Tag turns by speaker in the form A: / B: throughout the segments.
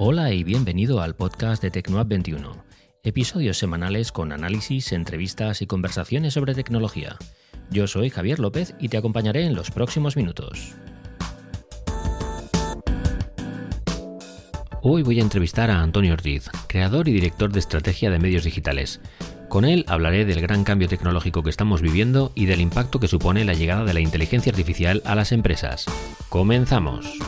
A: Hola y bienvenido al podcast de Tecnoapp 21. Episodios semanales con análisis, entrevistas y conversaciones sobre tecnología. Yo soy Javier López y te acompañaré en los próximos minutos. Hoy voy a entrevistar a Antonio Ortiz, creador y director de estrategia de medios digitales. Con él hablaré del gran cambio tecnológico que estamos viviendo y del impacto que supone la llegada de la inteligencia artificial a las empresas. ¡Comenzamos!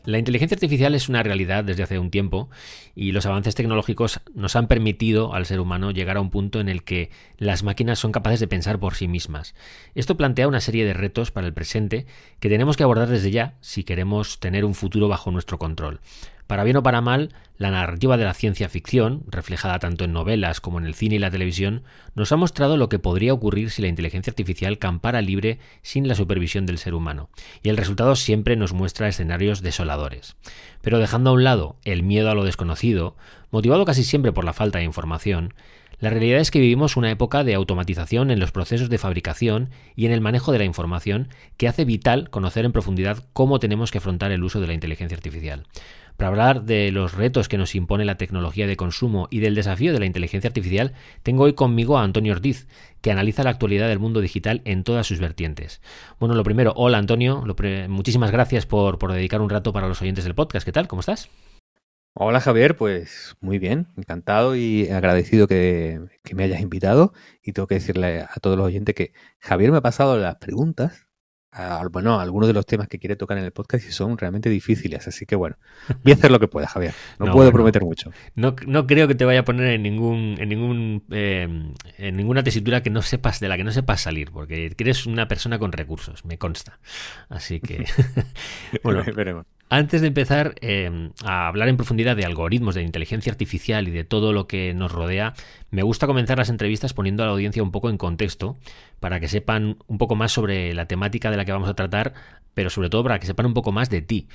A: La inteligencia artificial es una realidad desde hace un tiempo y los avances tecnológicos nos han permitido al ser humano llegar a un punto en el que las máquinas son capaces de pensar por sí mismas. Esto plantea una serie de retos para el presente que tenemos que abordar desde ya si queremos tener un futuro bajo nuestro control. Para bien o para mal, la narrativa de la ciencia ficción, reflejada tanto en novelas como en el cine y la televisión, nos ha mostrado lo que podría ocurrir si la inteligencia artificial campara libre sin la supervisión del ser humano. Y el resultado siempre nos muestra escenarios desoladores. Pero dejando a un lado el miedo a lo desconocido, motivado casi siempre por la falta de información, la realidad es que vivimos una época de automatización en los procesos de fabricación y en el manejo de la información que hace vital conocer en profundidad cómo tenemos que afrontar el uso de la inteligencia artificial. Para hablar de los retos que nos impone la tecnología de consumo y del desafío de la inteligencia artificial, tengo hoy conmigo a Antonio Ortiz, que analiza la actualidad del mundo digital en todas sus vertientes. Bueno, lo primero, hola Antonio, muchísimas gracias por dedicar un rato para los oyentes del podcast. ¿Qué tal? ¿Cómo estás?
B: Hola Javier, pues muy bien, encantado y agradecido que me hayas invitado. Y tengo que decirle a todos los oyentes que Javier me ha pasado las preguntas, a algunos de los temas que quiere tocar en el podcast y son realmente difíciles. Así que bueno, voy a hacer lo que pueda, Javier. No puedo prometer mucho.
A: No creo que te vaya a poner en ninguna tesitura que no sepas, de la que no sepas salir, porque eres una persona con recursos, me consta. Así que, bueno.
B: Veremos.
A: Antes de empezar a hablar en profundidad de algoritmos, de inteligencia artificial y de todo lo que nos rodea, me gusta comenzar las entrevistas poniendo a la audiencia un poco en contexto para que sepan un poco más sobre la temática de la que vamos a tratar, pero sobre todo para que sepan un poco más de ti.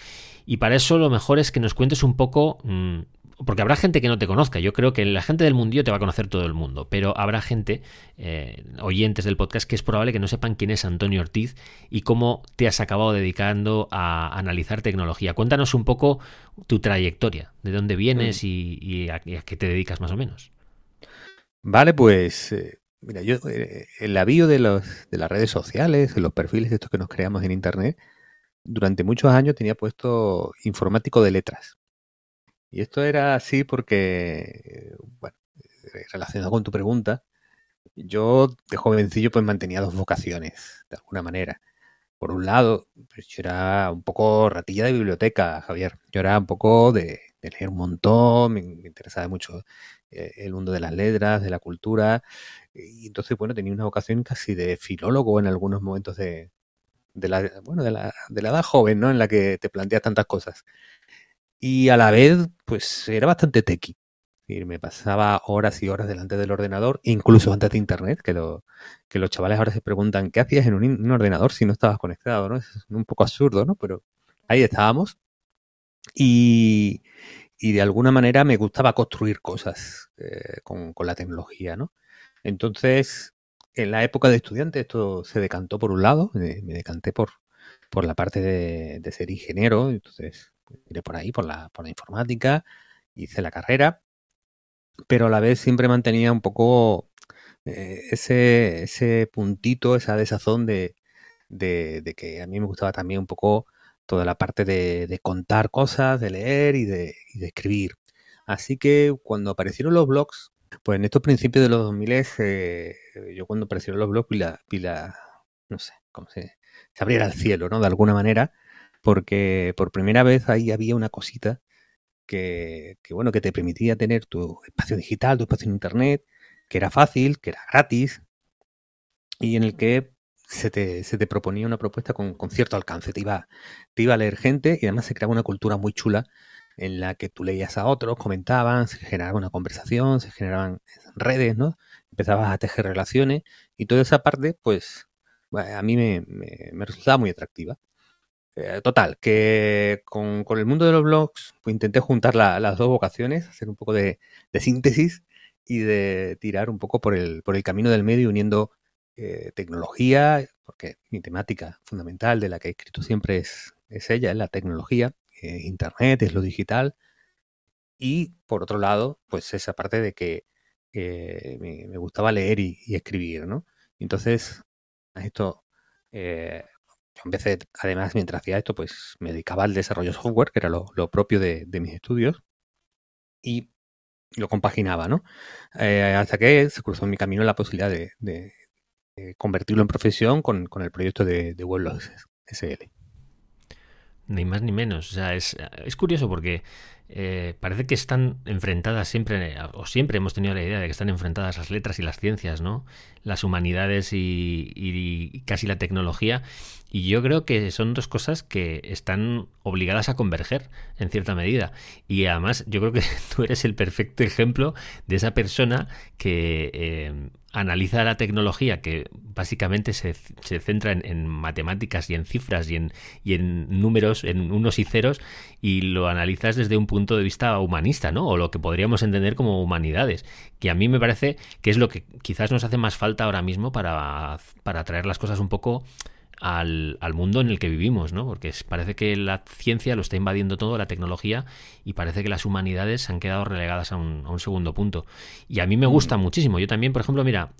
A: Y para eso lo mejor es que nos cuentes un poco, porque habrá gente que no te conozca. Yo creo que la gente del mundillo te va a conocer todo el mundo, pero habrá gente, oyentes del podcast, que es probable que no sepan quién es Antonio Ortiz y cómo te has acabado dedicando a analizar tecnología. Cuéntanos un poco tu trayectoria, de dónde vienes y a qué te dedicas más o menos.
B: Vale, pues mira, yo en la bio de las redes sociales, en los perfiles estos que nos creamos en internet, durante muchos años tenía puesto informático de letras. Y esto era así porque, bueno, relacionado con tu pregunta, yo de jovencillo pues mantenía dos vocaciones, de alguna manera. Por un lado, pues yo era un poco ratilla de biblioteca, Javier. Yo era un poco de leer un montón, me interesaba mucho el mundo de las letras, de la cultura. Y entonces, bueno, tenía una vocación casi de filólogo en algunos momentos de la edad joven, ¿no? En la que te planteas tantas cosas. Y a la vez, pues era bastante tequi. Y me pasaba horas y horas delante del ordenador, incluso antes de internet, que los chavales ahora se preguntan, ¿qué hacías en un ordenador si no estabas conectado? ¿No? Es un poco absurdo, ¿no? Pero ahí estábamos. Y, y de alguna manera me gustaba construir cosas con la tecnología, ¿no? Entonces, en la época de estudiante esto se decantó por un lado, me decanté por la parte de ser ingeniero, entonces iré por ahí, por la informática, hice la carrera, pero a la vez siempre mantenía un poco ese puntito, esa desazón de que a mí me gustaba también un poco toda la parte de contar cosas, de leer y de escribir. Así que cuando aparecieron los blogs, pues en estos principios de los 2000, yo cuando aparecieron los blogs no sé, cómo se abriera el cielo, ¿no? De alguna manera, porque por primera vez ahí había una cosita bueno, que te permitía tener tu espacio digital, tu espacio en internet, que era fácil, que era gratis y en el que se te proponía una propuesta con cierto alcance. Te iba a leer gente y además se creaba una cultura muy chula en la que tú leías a otros, comentaban, se generaba una conversación, se generaban redes, ¿no? Empezabas a tejer relaciones y toda esa parte, pues, a mí me resultaba muy atractiva. Total, que con el mundo de los blogs pues intenté juntar las dos vocaciones, hacer un poco de síntesis y de tirar un poco por el camino del medio, uniendo tecnología, porque mi temática fundamental de la que he escrito siempre es ella, es la tecnología, Internet, es lo digital. Y por otro lado, pues esa parte de que me gustaba leer y escribir, ¿no? Entonces, a esto, yo empecé, además, mientras hacía esto, pues me dedicaba al desarrollo de software, que era lo propio de mis estudios, y lo compaginaba, ¿no? Hasta que se cruzó en mi camino la posibilidad de convertirlo en profesión con el proyecto de Weblogs SL.
A: Ni más ni menos. O sea, es curioso porque parece que están enfrentadas siempre, o siempre hemos tenido la idea de que están enfrentadas las letras y las ciencias, ¿no? Las humanidades y casi la tecnología. Y yo creo que son dos cosas que están obligadas a converger en cierta medida. Y además yo creo que tú eres el perfecto ejemplo de esa persona que analiza la tecnología, que básicamente se centra en matemáticas y en cifras y en números, en unos y ceros, y lo analizas desde un punto de vista humanista, ¿no? O lo que podríamos entender como humanidades, que a mí me parece que es lo que quizás nos hace más falta ahora mismo para traer las cosas un poco al mundo en el que vivimos, ¿no? Porque parece que la ciencia lo está invadiendo todo, la tecnología, y parece que las humanidades se han quedado relegadas a un segundo punto. Y a mí me gusta muchísimo. Yo también, por ejemplo, mira,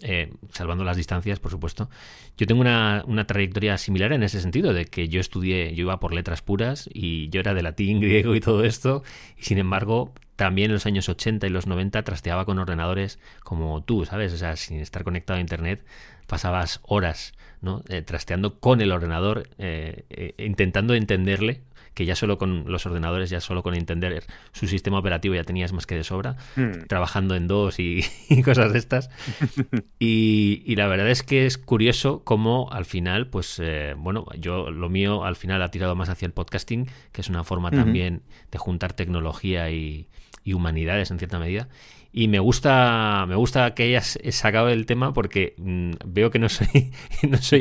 A: salvando las distancias, por supuesto, yo tengo una trayectoria similar en ese sentido, de que yo iba por letras puras y yo era de latín, griego y todo esto, y sin embargo también en los años 80 y los 90 trasteaba con ordenadores como tú, ¿sabes? O sea, sin estar conectado a internet pasabas horas, ¿no? Trasteando con el ordenador, intentando entenderle, que ya solo con los ordenadores, ya solo con entender su sistema operativo ya tenías más que de sobra, trabajando en DOS y cosas de estas. Y la verdad es que es curioso cómo al final, pues bueno, yo lo mío al final ha tirado más hacia el podcasting, que es una forma también de juntar tecnología y humanidades en cierta medida. Y me gusta que hayas sacado el tema porque veo que no soy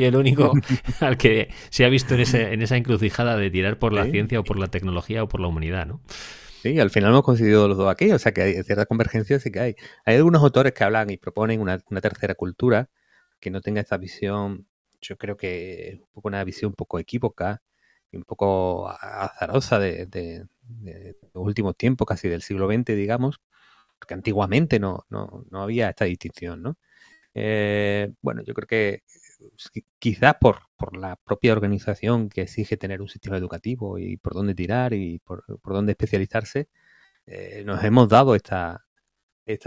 A: el único al que se ha visto en esa encrucijada de tirar por la ciencia o por la tecnología o por la humanidad, ¿no?
B: Sí, al final hemos coincidido los dos aquí, o sea que hay cierta convergencia, sí que hay. Hay algunos autores que hablan y proponen una tercera cultura que no tenga esta visión, yo creo que es un poco una visión un poco equívoca y un poco azarosa de los últimos tiempos, casi del siglo XX, digamos, porque antiguamente no había esta distinción, ¿no? Bueno, yo creo que quizás por la propia organización que exige tener un sistema educativo y por dónde tirar y por dónde especializarse, nos hemos dado esta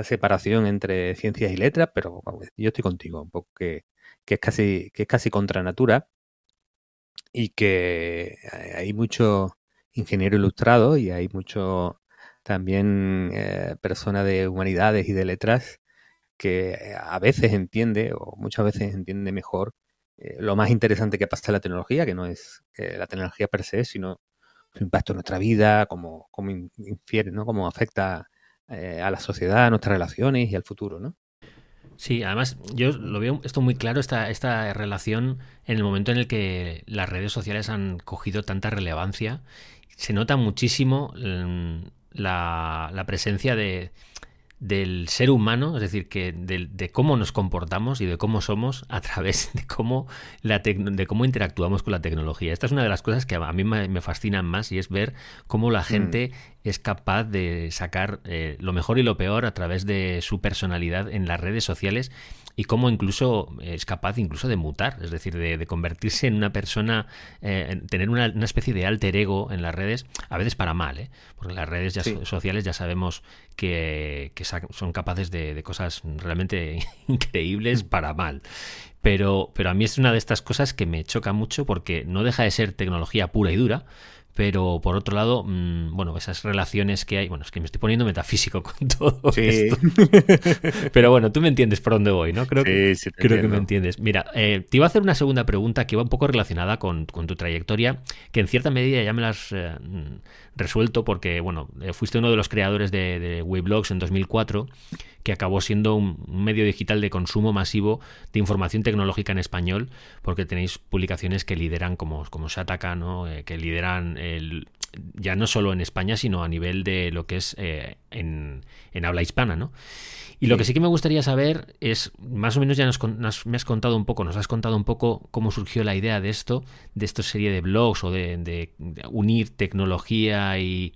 B: separación entre ciencias y letras, pero yo estoy contigo, un poco que es casi contra natura y que hay mucho ingeniero ilustrado y hay mucho también persona de humanidades y de letras que a veces entiende o muchas veces entiende mejor lo más interesante que pasa en la tecnología, que no es la tecnología per se, sino su impacto en nuestra vida, cómo infiere, ¿no? Cómo afecta a la sociedad, a nuestras relaciones y al futuro, ¿no?
A: Sí, además yo lo veo esto muy claro, esta relación en el momento en el que las redes sociales han cogido tanta relevancia. Se nota muchísimo la presencia del ser humano, es decir, que de cómo nos comportamos y de cómo somos a través de cómo interactuamos con la tecnología. Esta es una de las cosas que a mí me fascinan más, y es ver cómo la gente es capaz de sacar lo mejor y lo peor a través de su personalidad en las redes sociales, y cómo incluso es capaz incluso de mutar, es decir, de convertirse en una persona, tener una especie de alter ego en las redes, a veces para mal, porque las redes sociales ya sabemos que son capaces de cosas realmente increíbles para mal. Pero a mí es una de estas cosas que me choca mucho, porque no deja de ser tecnología pura y dura, pero por otro lado, bueno, esas relaciones que hay, bueno, es que me estoy poniendo metafísico con todo esto. Pero bueno, tú me entiendes por dónde voy, ¿no? Creo que me entiendes. Mira, te iba a hacer una segunda pregunta que va un poco relacionada con tu trayectoria, que en cierta medida ya me la has resuelto, porque, bueno, fuiste uno de los creadores de Weblogs en 2004, que acabó siendo un medio digital de consumo masivo de información tecnológica en español, porque tenéis publicaciones que lideran como Shataka, ¿no? Que lideran ya no solo en España, sino a nivel de lo que es en habla hispana, ¿no? Y lo que sí que me gustaría saber es, más o menos ya me has contado un poco, nos has contado un poco cómo surgió la idea de esta serie de blogs o de unir tecnología y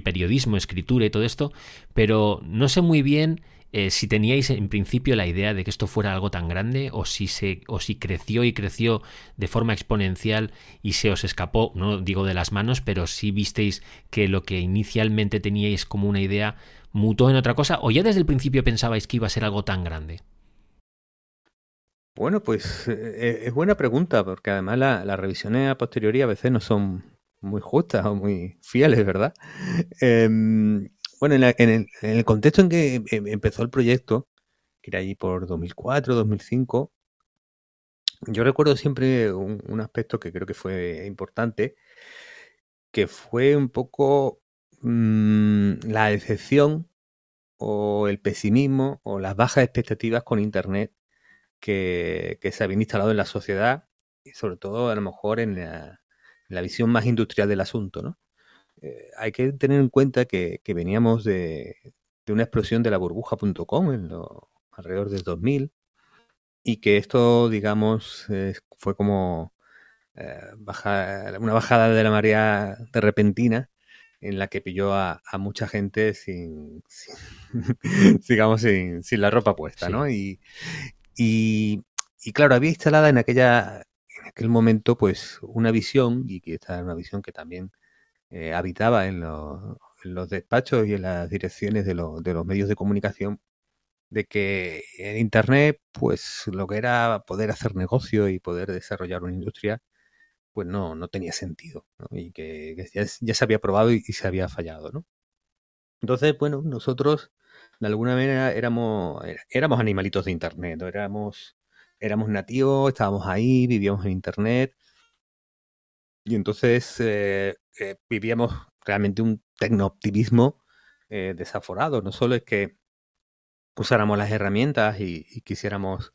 A: periodismo, escritura y todo esto, pero no sé muy bien si teníais en principio la idea de que esto fuera algo tan grande o si creció y creció de forma exponencial y se os escapó, no digo de las manos, pero sí visteis que lo que inicialmente teníais como una idea mutó en otra cosa, o ya desde el principio pensabais que iba a ser algo tan grande.
B: Bueno, pues es buena pregunta, porque además las revisiones a posteriori a veces no son muy justas o muy fieles, ¿verdad? Bueno, en el contexto en que empezó el proyecto, que era allí por 2004, 2005, yo recuerdo siempre un aspecto que creo que fue importante, que fue un poco la decepción o el pesimismo o las bajas expectativas con Internet que se habían instalado en la sociedad y sobre todo a lo mejor en la visión más industrial del asunto, ¿no? Hay que tener en cuenta que veníamos de una explosión de la burbuja.com alrededor del 2000 y que esto, digamos, fue como una bajada de la marea de repentina en la que pilló a mucha gente digamos, sin la ropa puesta, ¿no?
A: Sí.
B: Y, y claro, había instalada en aquel momento, pues, una visión, y que esta era una visión que también habitaba en los despachos y en las direcciones de los medios de comunicación, de que en Internet, pues, lo que era poder hacer negocio y poder desarrollar una industria, pues no tenía sentido, ¿no? Y que ya se había probado y se había fallado, ¿no? Entonces, bueno, nosotros de alguna manera éramos animalitos de Internet, ¿no? Éramos nativos, estábamos ahí, vivíamos en Internet y entonces vivíamos realmente un tecnooptimismo desaforado. No solo es que usáramos las herramientas y quisiéramos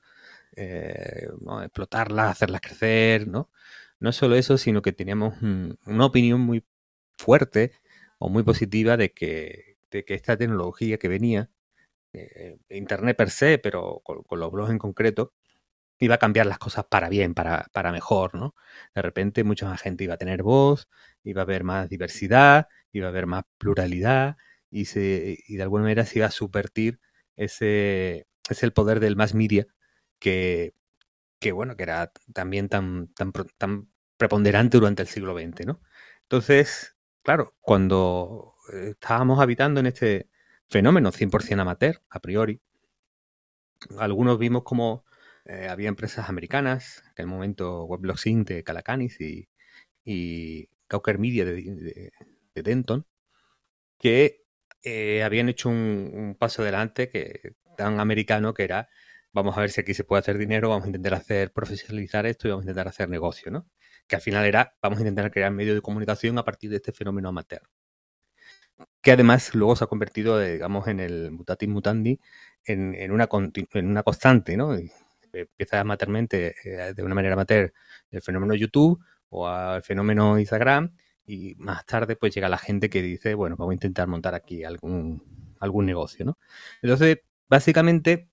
B: ¿no? explotarlas, hacerlas crecer, ¿no? No es solo eso, sino que teníamos una opinión muy fuerte o muy positiva de que esta tecnología que venía, Internet per se, pero con los blogs en concreto, iba a cambiar las cosas para bien, para mejor, ¿no? De repente mucha más gente iba a tener voz, iba a haber más diversidad, iba a haber más pluralidad y de alguna manera se iba a subvertir ese el poder del mass media que, bueno, que era también tan preponderante durante el siglo XX, ¿no? Entonces, claro, cuando estábamos habitando en este fenómeno 100% amateur, a priori, algunos vimos como había empresas americanas, en aquel momento Weblogs Inc. de Calacanis y Gawker Media de Denton, que habían hecho un paso adelante tan americano que era, vamos a ver si aquí se puede hacer dinero, vamos a intentar profesionalizar esto y vamos a intentar hacer negocio, ¿no? Que al final era, vamos a intentar crear medios de comunicación a partir de este fenómeno amateur. Que además luego se ha convertido, digamos, en el mutatis mutandi, en una constante, ¿no? Empieza amateurmente, de una manera amateur, el fenómeno YouTube o el fenómeno Instagram y más tarde pues llega la gente que dice, bueno, vamos a intentar montar aquí algún negocio, ¿no? Entonces, básicamente,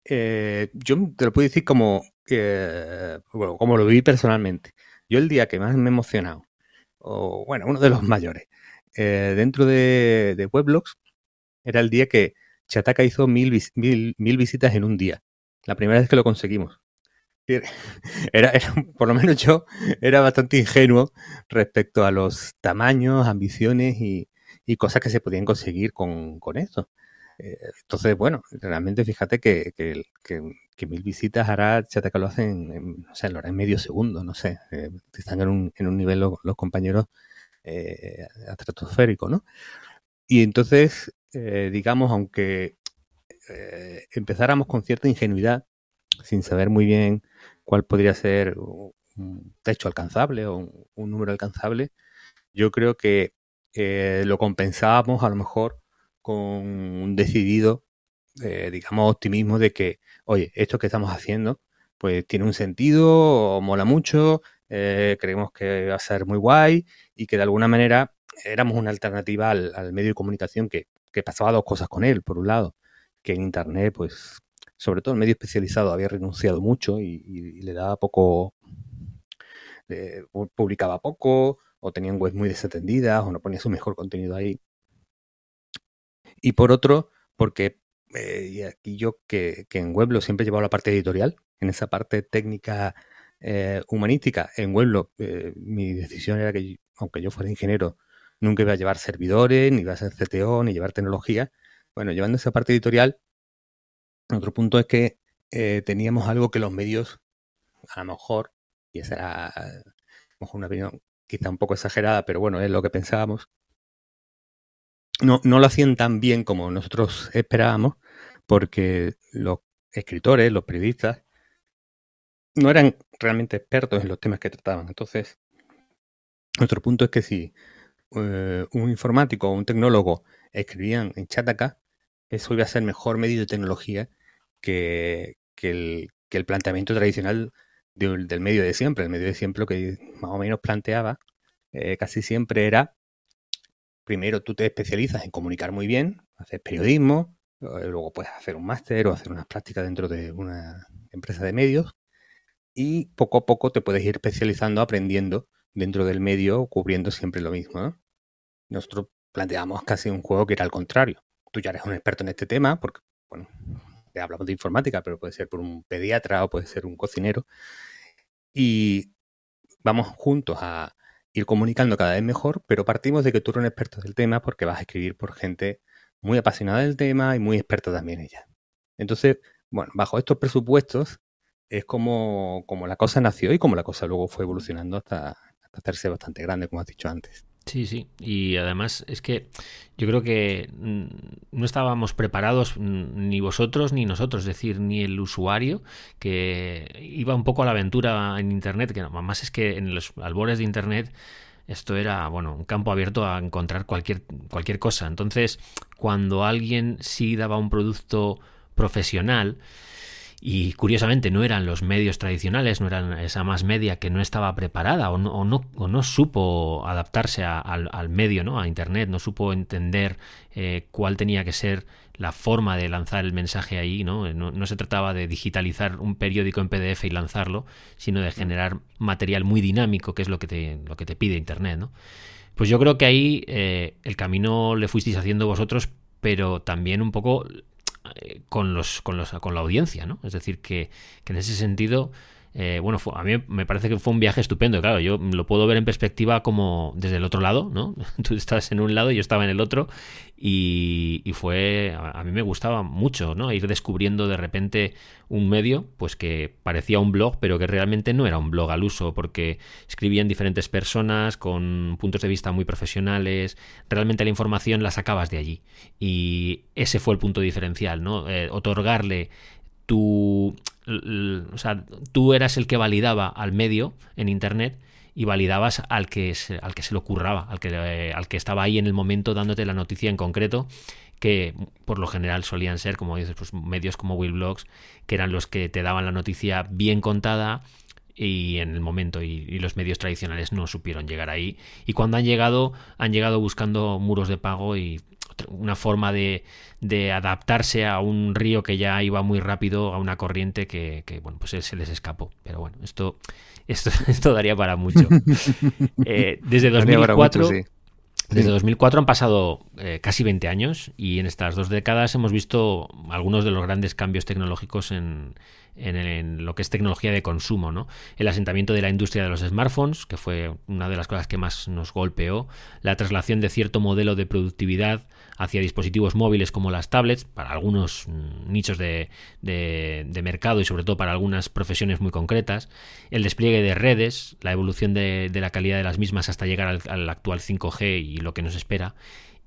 B: yo te lo puedo decir bueno, como lo viví personalmente. Yo el día que más me he emocionado, o bueno, uno de los mayores, dentro de Weblogs, era el día que Chataka hizo 1000 visitas en un día. La primera vez que lo conseguimos. Por lo menos yo era bastante ingenuo respecto a los tamaños, ambiciones y cosas que se podían conseguir con esto. Entonces, bueno, realmente fíjate que 1000 visitas ahora Chataka lo hacen, no sé, lo hará en medio segundo, no sé. Están en un nivel los compañeros estratosférico, ¿no? Y entonces, digamos, aunque empezáramos con cierta ingenuidad, sin saber muy bien cuál podría ser un techo alcanzable o un número alcanzable, yo creo que lo compensábamos a lo mejor con un decidido, digamos, optimismo de que, oye, esto que estamos haciendo, pues tiene un sentido, o mola mucho, creemos que va a ser muy guay y que de alguna manera éramos una alternativa al medio de comunicación que pasaba dos cosas con él. Por un lado, que en Internet, pues, sobre todo el medio especializado había renunciado mucho y le daba poco, publicaba poco, o tenían webs muy desatendidas, o no ponía su mejor contenido ahí. Y por otro, porque y aquí yo que en Weblo siempre he llevado la parte editorial, en esa parte técnica humanística, en Weblo mi decisión era que, aunque yo fuera ingeniero, nunca iba a llevar servidores, ni iba a ser CTO, ni llevar tecnología. Bueno, llevando esa parte editorial, otro punto es que teníamos algo que los medios, a lo mejor, y esa era a lo mejor una opinión quizá un poco exagerada, pero bueno, es lo que pensábamos, no lo hacían tan bien como nosotros esperábamos, porque los escritores, los periodistas, no eran realmente expertos en los temas que trataban. Entonces, nuestro punto es que si un informático o un tecnólogo escribían en Chataka, eso iba a ser mejor medio de tecnología que el planteamiento tradicional del medio de siempre. El medio de siempre lo que más o menos planteaba casi siempre era: primero tú te especializas en comunicar muy bien, haces periodismo, luego puedes hacer un máster o hacer unas prácticas dentro de una empresa de medios y poco a poco te puedes ir especializando, aprendiendo dentro del medio, cubriendo siempre lo mismo, ¿no? Nosotros planteamos casi un juego que era al contrario. Tú ya eres un experto en este tema, porque, bueno, ya hablamos de informática, pero puede ser por un pediatra o puede ser un cocinero. Y vamos juntos a ir comunicando cada vez mejor, pero partimos de que tú eres un experto del tema porque vas a escribir por gente muy apasionada del tema y muy experta también ella. Entonces, bueno, bajo estos presupuestos es como la cosa nació y como la cosa luego fue evolucionando hasta hacerse bastante grande, como has dicho antes.
A: Sí, sí. Y además es que yo creo que no estábamos preparados ni vosotros ni nosotros, es decir, ni el usuario que iba un poco a la aventura en Internet, que además es que en los albores de Internet esto era, bueno, un campo abierto a encontrar cualquier cosa. Entonces, cuando alguien sí daba un producto profesional, y curiosamente no eran los medios tradicionales, no eran esa más media que no estaba preparada o no supo adaptarse al medio, ¿no? A Internet, no supo entender cuál tenía que ser la forma de lanzar el mensaje ahí, ¿no? No se trataba de digitalizar un periódico en PDF y lanzarlo, sino de generar material muy dinámico, que es lo que te pide Internet, ¿no? Pues yo creo que ahí el camino le fuisteis haciendo vosotros, pero también un poco con la audiencia, ¿no? Es decir, que en ese sentido, bueno, a mí me parece que fue un viaje estupendo. Claro, yo lo puedo ver en perspectiva como desde el otro lado, ¿no? Tú estás en un lado y yo estaba en el otro y fue, a mí me gustaba mucho, ¿no? Ir descubriendo de repente un medio, pues que parecía un blog, pero que realmente no era un blog al uso, porque escribían diferentes personas con puntos de vista muy profesionales. Realmente la información la sacabas de allí y ese fue el punto diferencial, ¿no? Otorgarle tu, o sea, tú eras el que validaba al medio en Internet y validabas al que se le ocurraba, al que estaba ahí en el momento dándote la noticia en concreto, que por lo general solían ser, como dices, pues medios como Willblogs, que eran los que te daban la noticia bien contada y en el momento, y los medios tradicionales no supieron llegar ahí, y cuando han llegado buscando muros de pago y una forma de adaptarse a un río que ya iba muy rápido, a una corriente que bueno, pues se les escapó. Pero bueno, esto daría para mucho. Desde 2004, sí. Desde 2004 han pasado casi 20 años y en estas 2 décadas hemos visto algunos de los grandes cambios tecnológicos en lo que es tecnología de consumo, ¿no? El asentamiento de la industria de los smartphones, que fue una de las cosas que más nos golpeó, la traslación de cierto modelo de productividad hacia dispositivos móviles como las tablets, para algunos nichos de mercado y sobre todo para algunas profesiones muy concretas, el despliegue de redes, la evolución de la calidad de las mismas hasta llegar al actual 5G y lo que nos espera,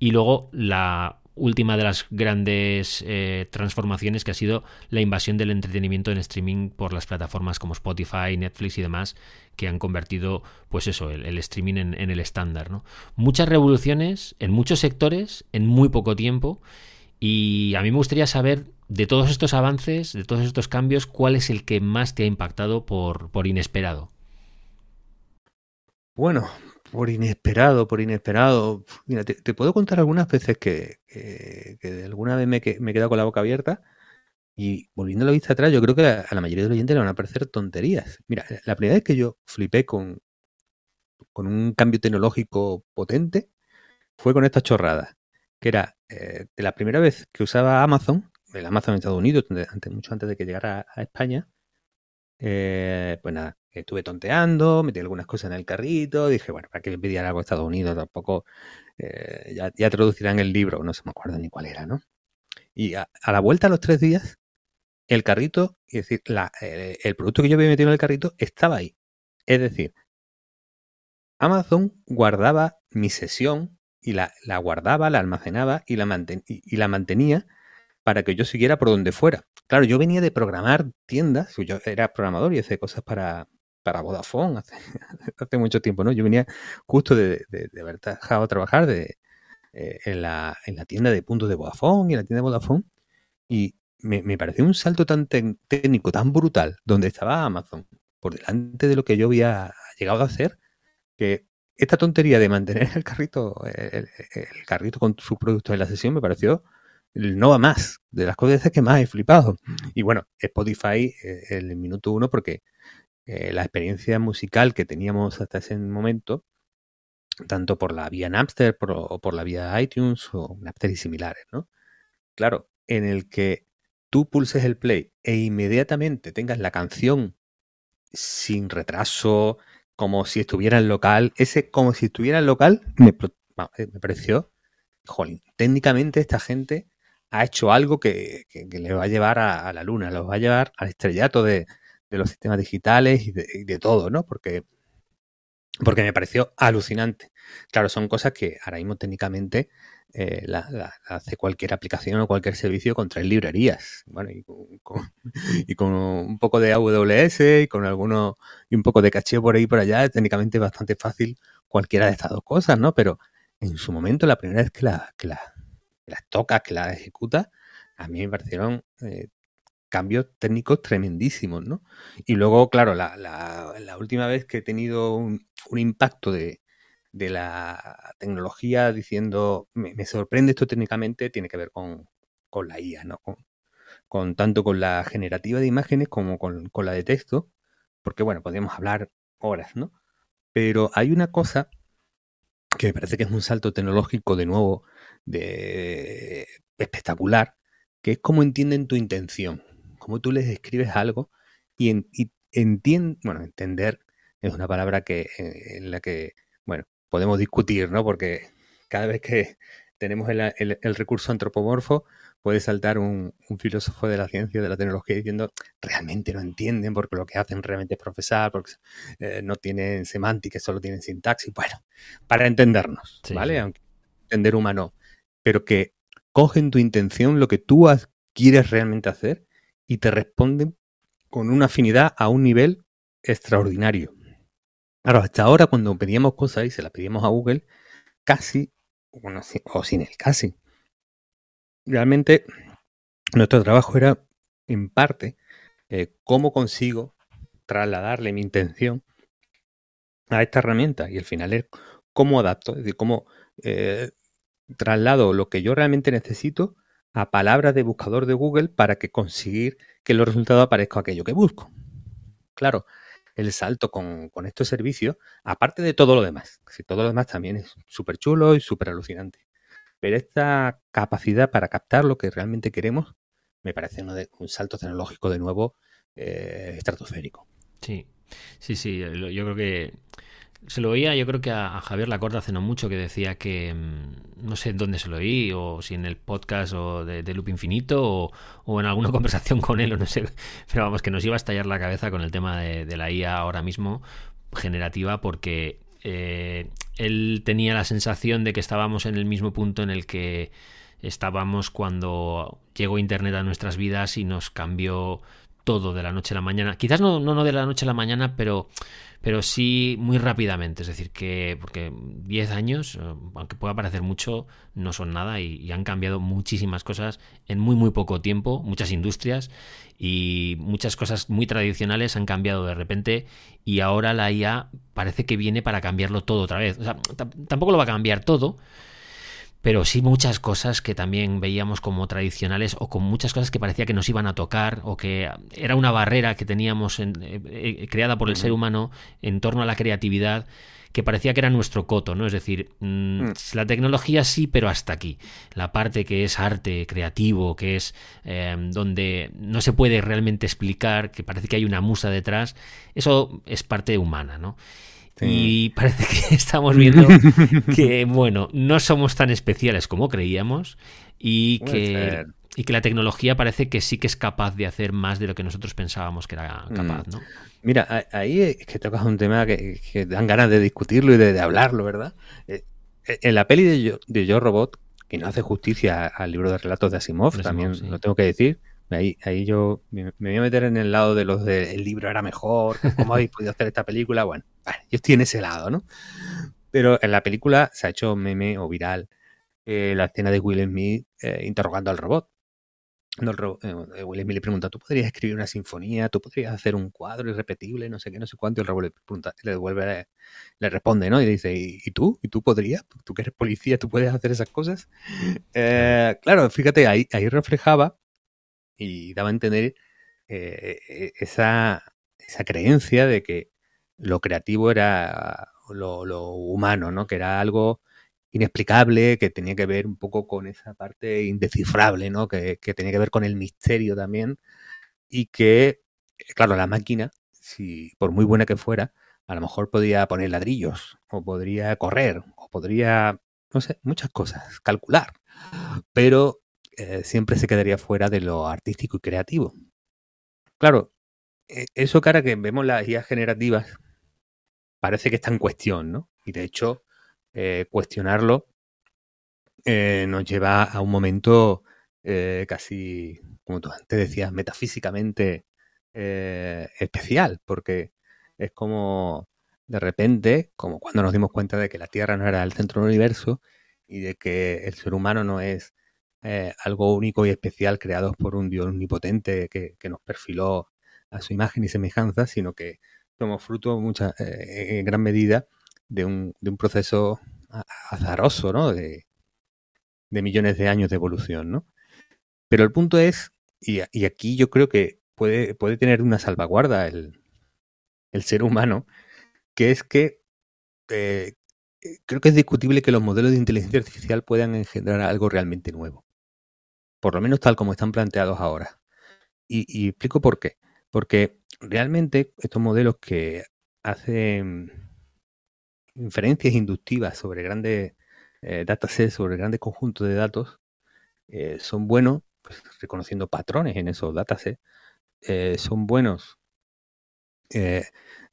A: y luego la última de las grandes transformaciones, que ha sido la invasión del entretenimiento en streaming por las plataformas como Spotify, Netflix y demás, que han convertido, pues eso, el streaming en el estándar, ¿no? Muchas revoluciones en muchos sectores en muy poco tiempo, y a mí me gustaría saber, de todos estos avances, de todos estos cambios, ¿cuál es el que más te ha impactado por inesperado?
B: Bueno, por inesperado. Mira, te puedo contar algunas veces que alguna vez me he quedado con la boca abierta y volviendo la vista atrás, yo creo que a la mayoría de los oyentes le van a parecer tonterías. Mira, la primera vez que yo flipé con un cambio tecnológico potente fue con estas chorradas, que era de la primera vez que usaba Amazon, el Amazon en Estados Unidos, mucho antes de que llegara a España. Pues nada, estuve tonteando, metí algunas cosas en el carrito, dije, bueno, ¿para qué me pedían algo a Estados Unidos? Tampoco, ya traducirán el libro, no se me acuerdo ni cuál era, ¿no? Y a la vuelta a los 3 días, el carrito, es decir, el producto que yo había metido en el carrito estaba ahí. Es decir, Amazon guardaba mi sesión y la guardaba, la almacenaba y la mantenía para que yo siguiera por donde fuera. Claro, yo venía de programar tiendas, yo era programador y hacía cosas para Vodafone hace mucho tiempo, ¿no? Yo venía justo de haber dejado de trabajar en la tienda de puntos de Vodafone y en la tienda de Vodafone y me pareció un salto tan técnico, tan brutal, donde estaba Amazon por delante de lo que yo había llegado a hacer, que esta tontería de mantener el carrito con sus productos en la sesión me pareció no va más, de las cosas que más he flipado. Y bueno, Spotify el minuto uno porque la experiencia musical que teníamos hasta ese momento, tanto por la vía Napster o por la vía iTunes o Napster y similares, ¿no? Claro, en el que tú pulses el play e inmediatamente tengas la canción sin retraso, como si estuviera en local, ese como si estuviera en local, me pareció, jolín, técnicamente esta gente ha hecho algo que le va a llevar a la luna, los va a llevar al estrellato de los sistemas digitales y de todo, ¿no? Porque me pareció alucinante. Claro, son cosas que ahora mismo técnicamente hace cualquier aplicación o cualquier servicio con 3 librerías. Bueno, y con un poco de AWS y un poco de caché por ahí y por allá, técnicamente es bastante fácil cualquiera de estas dos cosas, ¿no? Pero en su momento, la primera vez que las tocas, que las ejecutas, a mí me parecieron cambios técnicos tremendísimos, ¿no? Y luego, claro, la última vez que he tenido un impacto de la tecnología diciendo, me sorprende esto técnicamente, tiene que ver con la IA, ¿no? Tanto con la generativa de imágenes como con la de texto, porque bueno, podríamos hablar horas, ¿no? Pero hay una cosa que me parece que es un salto tecnológico de nuevo espectacular, que es cómo entienden tu intención, cómo tú les escribes algo y bueno, entender es una palabra en la que, bueno, podemos discutir, ¿no? Porque cada vez que tenemos el recurso antropomorfo, puede saltar un filósofo de la ciencia, de la tecnología, diciendo, realmente no entienden porque lo que hacen realmente es profesar, porque no tienen semántica, solo tienen sintaxis. Bueno, para entendernos,
A: Sí,
B: ¿vale?
A: sí.
B: Aunque entender humano, pero que cogen tu intención, lo que tú quieres realmente hacer y te responden con una afinidad a un nivel extraordinario. Claro, hasta ahora cuando pedíamos cosas y se las pedíamos a Google, casi, bueno, o sin el casi, realmente nuestro trabajo era, en parte, cómo consigo trasladarle mi intención a esta herramienta y al final es cómo adapto, es decir, cómo traslado lo que yo realmente necesito a palabras de buscador de Google para que conseguir que los resultados aparezcan aquello que busco. Claro, el salto con estos servicios, aparte de todo lo demás, si todo lo demás también es súper chulo y súper alucinante, pero esta capacidad para captar lo que realmente queremos me parece un salto tecnológico de nuevo estratosférico.
A: Sí, sí, sí. Yo creo que se lo oía, yo creo que a Javier Lacorda hace no mucho que decía que no sé dónde se lo oí, o si en el podcast o de Loop Infinito, o en alguna conversación con él, o no sé, pero vamos, que nos iba a estallar la cabeza con el tema de la IA ahora mismo generativa, porque él tenía la sensación de que estábamos en el mismo punto en el que estábamos cuando llegó Internet a nuestras vidas y nos cambió todo de la noche a la mañana. Quizás no de la noche a la mañana, pero sí muy rápidamente. Es decir, que porque 10 años, aunque pueda parecer mucho, no son nada y han cambiado muchísimas cosas en muy, muy poco tiempo, muchas industrias y muchas cosas muy tradicionales han cambiado de repente y ahora la IA parece que viene para cambiarlo todo otra vez. O sea, tampoco lo va a cambiar todo, pero sí muchas cosas que también veíamos como tradicionales o con muchas cosas que parecía que nos iban a tocar o que era una barrera que teníamos creada por el ser humano en torno a la creatividad que parecía que era nuestro coto, ¿no? Es decir, la tecnología sí, pero hasta aquí. La parte que es arte creativo, que es donde no se puede realmente explicar, que parece que hay una musa detrás, eso es parte humana, ¿no? Sí. Y parece que estamos viendo que, bueno, no somos tan especiales como creíamos y que la tecnología parece que sí que es capaz de hacer más de lo que nosotros pensábamos que era capaz, ¿no?
B: Mira, ahí es que tocas un tema que dan ganas de discutirlo y de hablarlo, ¿verdad? En la peli de Yo Robot, que no hace justicia al libro de relatos de Asimov, también sí. Lo tengo que decir. Ahí yo me voy a meter en el lado de los del libro era mejor, cómo habéis podido hacer esta película. Bueno, yo estoy en ese lado, ¿no? Pero en la película se ha hecho meme o viral la escena de Will Smith interrogando al robot. Will Smith le pregunta, ¿tú podrías escribir una sinfonía? ¿Tú podrías hacer un cuadro irrepetible? No sé qué, no sé cuánto. Y el robot le pregunta, le responde, ¿no? Y dice, ¿y tú? ¿Y tú podrías? ¿Tú que eres policía, tú puedes hacer esas cosas? Claro, fíjate, ahí reflejaba y daba a entender esa creencia de que lo creativo era lo humano, ¿no? Que era algo inexplicable, que tenía que ver un poco con esa parte indescifrable, ¿no? Que tenía que ver con el misterio también y que, claro, la máquina, si por muy buena que fuera, a lo mejor podía poner ladrillos o podría correr o podría, no sé, muchas cosas, calcular, pero siempre se quedaría fuera de lo artístico y creativo. Claro, eso que ahora que vemos las guías generativas parece que está en cuestión, ¿no? Y de hecho, cuestionarlo nos lleva a un momento casi, como tú antes decías, metafísicamente especial, porque es como de repente, como cuando nos dimos cuenta de que la Tierra no era el centro del universo y de que el ser humano no es algo único y especial creado por un Dios omnipotente que nos perfiló a su imagen y semejanza, sino que somos fruto en gran medida de un proceso azaroso, ¿no? De millones de años de evolución, ¿no? Pero el punto es, y aquí yo creo que puede tener una salvaguarda el ser humano, que es que creo que es discutible que los modelos de inteligencia artificial puedan engendrar algo realmente nuevo. Por lo menos tal como están planteados ahora. Y explico por qué. Porque realmente estos modelos que hacen inferencias inductivas sobre grandes datasets, sobre grandes conjuntos de datos, son buenos pues, reconociendo patrones en esos datasets, son buenos de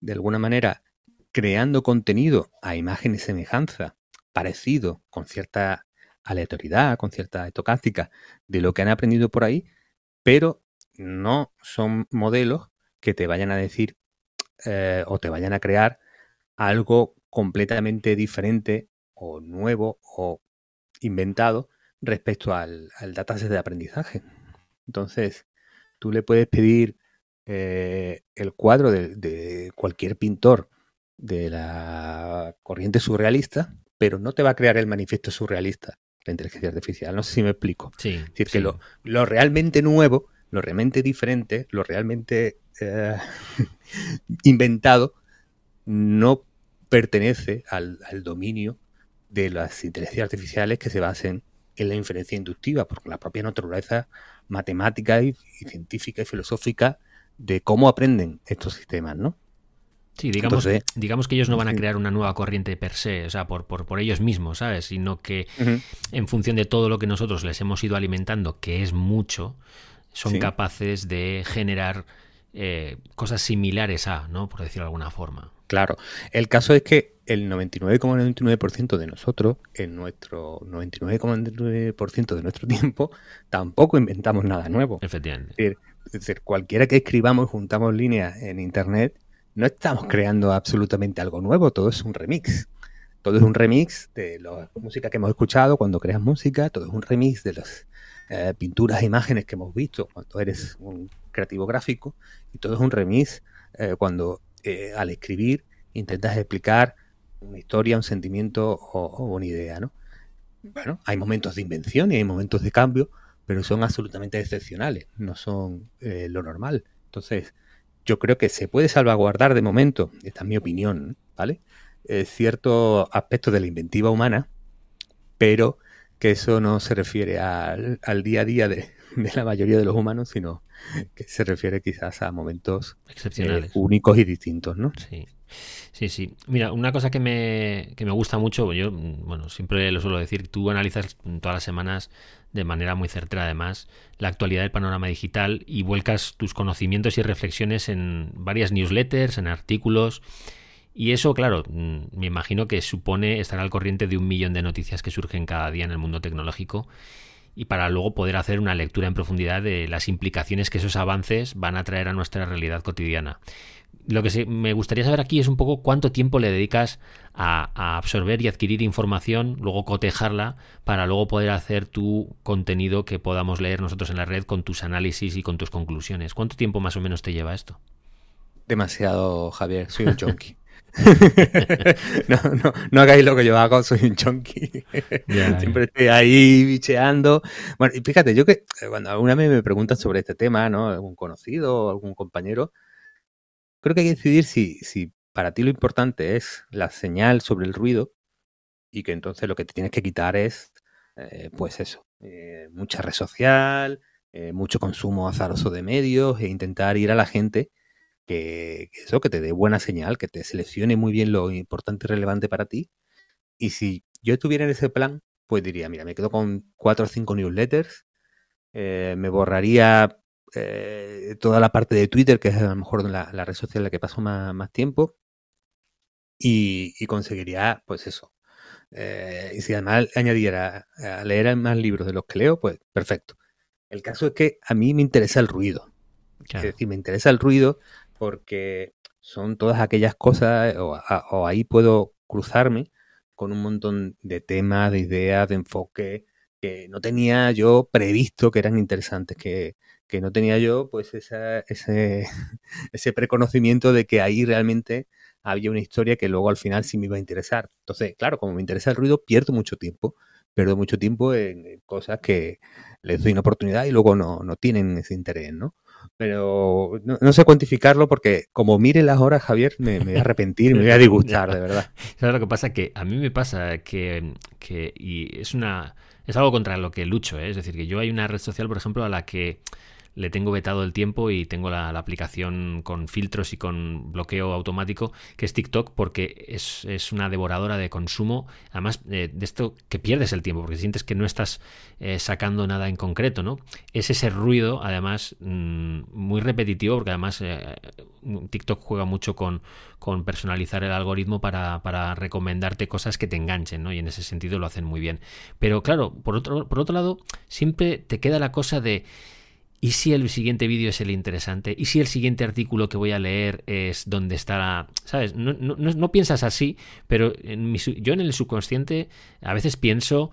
B: alguna manera creando contenido a imagen y semejanza parecido, con cierta aleatoriedad, con cierta estocástica de lo que han aprendido por ahí, pero no son modelos que te vayan a decir o te vayan a crear algo completamente diferente o nuevo o inventado respecto al dataset de aprendizaje. Entonces, tú le puedes pedir el cuadro de cualquier pintor de la corriente surrealista, pero no te va a crear el manifiesto surrealista, la inteligencia artificial. No sé si me explico.
A: Sí,
B: es decir,
A: sí.
B: que lo realmente nuevo, lo realmente diferente, lo realmente inventado, no pertenece al dominio de las inteligencias artificiales que se basen en la inferencia inductiva, porque la propia naturaleza matemática y científica y filosófica de cómo aprenden estos sistemas, ¿no?
A: Sí, digamos que ellos no van a crear una nueva corriente per se, o sea, por ellos mismos, ¿sabes? Sino que en función de todo lo que nosotros les hemos ido alimentando, que es mucho, son capaces de generar cosas similares a, ¿no? Por decirlo de alguna forma.
B: Claro. El caso es que el 99,99% de nosotros, en nuestro 99,99% de nuestro tiempo, tampoco inventamos nada nuevo.
A: Efectivamente.
B: Es decir, Es decir, cualquiera que escribamos y juntamos líneas en Internet, no estamos creando absolutamente algo nuevo, todo es un remix. Todo es un remix de la música que hemos escuchado cuando creas música, todo es un remix de las pinturas e imágenes que hemos visto cuando eres un creativo gráfico, y todo es un remix cuando al escribir intentas explicar una historia, un sentimiento o una idea, ¿no? Bueno, hay momentos de invención y hay momentos de cambio, pero son absolutamente excepcionales, no son lo normal. Entonces, yo creo que se puede salvaguardar de momento, esta es mi opinión, ¿vale? Ciertos aspectos de la inventiva humana, pero que eso no se refiere al día a día de la mayoría de los humanos, sino que se refiere quizás a momentos
A: Excepcionales.
B: únicos y distintos, ¿no?
A: Sí. Sí, sí. Mira, una cosa que me gusta mucho, yo, bueno, siempre lo suelo decir, tú analizas todas las semanas de manera muy certera, además, la actualidad del panorama digital y vuelcas tus conocimientos y reflexiones en varias newsletters, en artículos. Y eso, claro, me imagino que supone estar al corriente de 1 millón de noticias que surgen cada día en el mundo tecnológico y para luego poder hacer una lectura en profundidad de las implicaciones que esos avances van a traer a nuestra realidad cotidiana. Lo que me gustaría saber aquí es un poco cuánto tiempo le dedicas a absorber y adquirir información, luego cotejarla para luego poder hacer tu contenido que podamos leer nosotros en la red con tus análisis y con tus conclusiones. ¿Cuánto tiempo más o menos te lleva esto?
B: Demasiado, Javier, soy un junkie. No hagáis lo que yo hago, soy un chonky.
A: Ya,
B: Siempre estoy ahí bicheando. Bueno, y fíjate, yo que cuando alguna vez me preguntan sobre este tema, ¿no? Algún conocido o algún compañero, creo que hay que decidir si para ti lo importante es la señal sobre el ruido y que entonces lo que te tienes que quitar es, pues eso, mucha red social, mucho consumo azaroso de medios e intentar ir a la gente que eso, que te dé buena señal, que te seleccione muy bien lo importante y relevante para ti. Y si yo estuviera en ese plan, pues diría, mira, me quedo con 4 o 5 newsletters, me borraría toda la parte de Twitter, que es a lo mejor la red social en la que paso más tiempo, y conseguiría, pues eso. Y si además añadiera a leer más libros de los que leo, pues perfecto. El caso es que a mí me interesa el ruido. Es
A: claro.
B: decir, me interesa el ruido porque son todas aquellas cosas, o ahí puedo cruzarme con un montón de temas, de ideas, de enfoque que no tenía yo previsto que eran interesantes, que no tenía yo pues ese preconocimiento de que ahí realmente había una historia que luego al final sí me iba a interesar. Entonces, claro, como me interesa el ruido, pierdo mucho tiempo en cosas que les doy una oportunidad y luego no tienen ese interés, ¿no? Pero no sé cuantificarlo porque como mire las horas, Javier, me voy a arrepentir, me voy a disgustar, de
A: Ya.
B: verdad.
A: ¿Sabes lo que pasa? Que a mí me pasa que y es algo contra lo que lucho, ¿eh? Es decir, que yo hay una red social, por ejemplo, a la que le tengo vetado el tiempo y tengo la aplicación con filtros y con bloqueo automático, que es TikTok, porque es una devoradora de consumo. Además, de esto que pierdes el tiempo, porque sientes que no estás sacando nada en concreto, ¿no? Es ese ruido, además, muy repetitivo, porque además TikTok juega mucho con personalizar el algoritmo para recomendarte cosas que te enganchen, ¿no? Y en ese sentido lo hacen muy bien. Pero claro, por otro lado, siempre te queda la cosa de ¿y si el siguiente vídeo es el interesante? ¿Y si el siguiente artículo que voy a leer es donde está? ¿Sabes? No piensas así, pero yo en el subconsciente a veces pienso,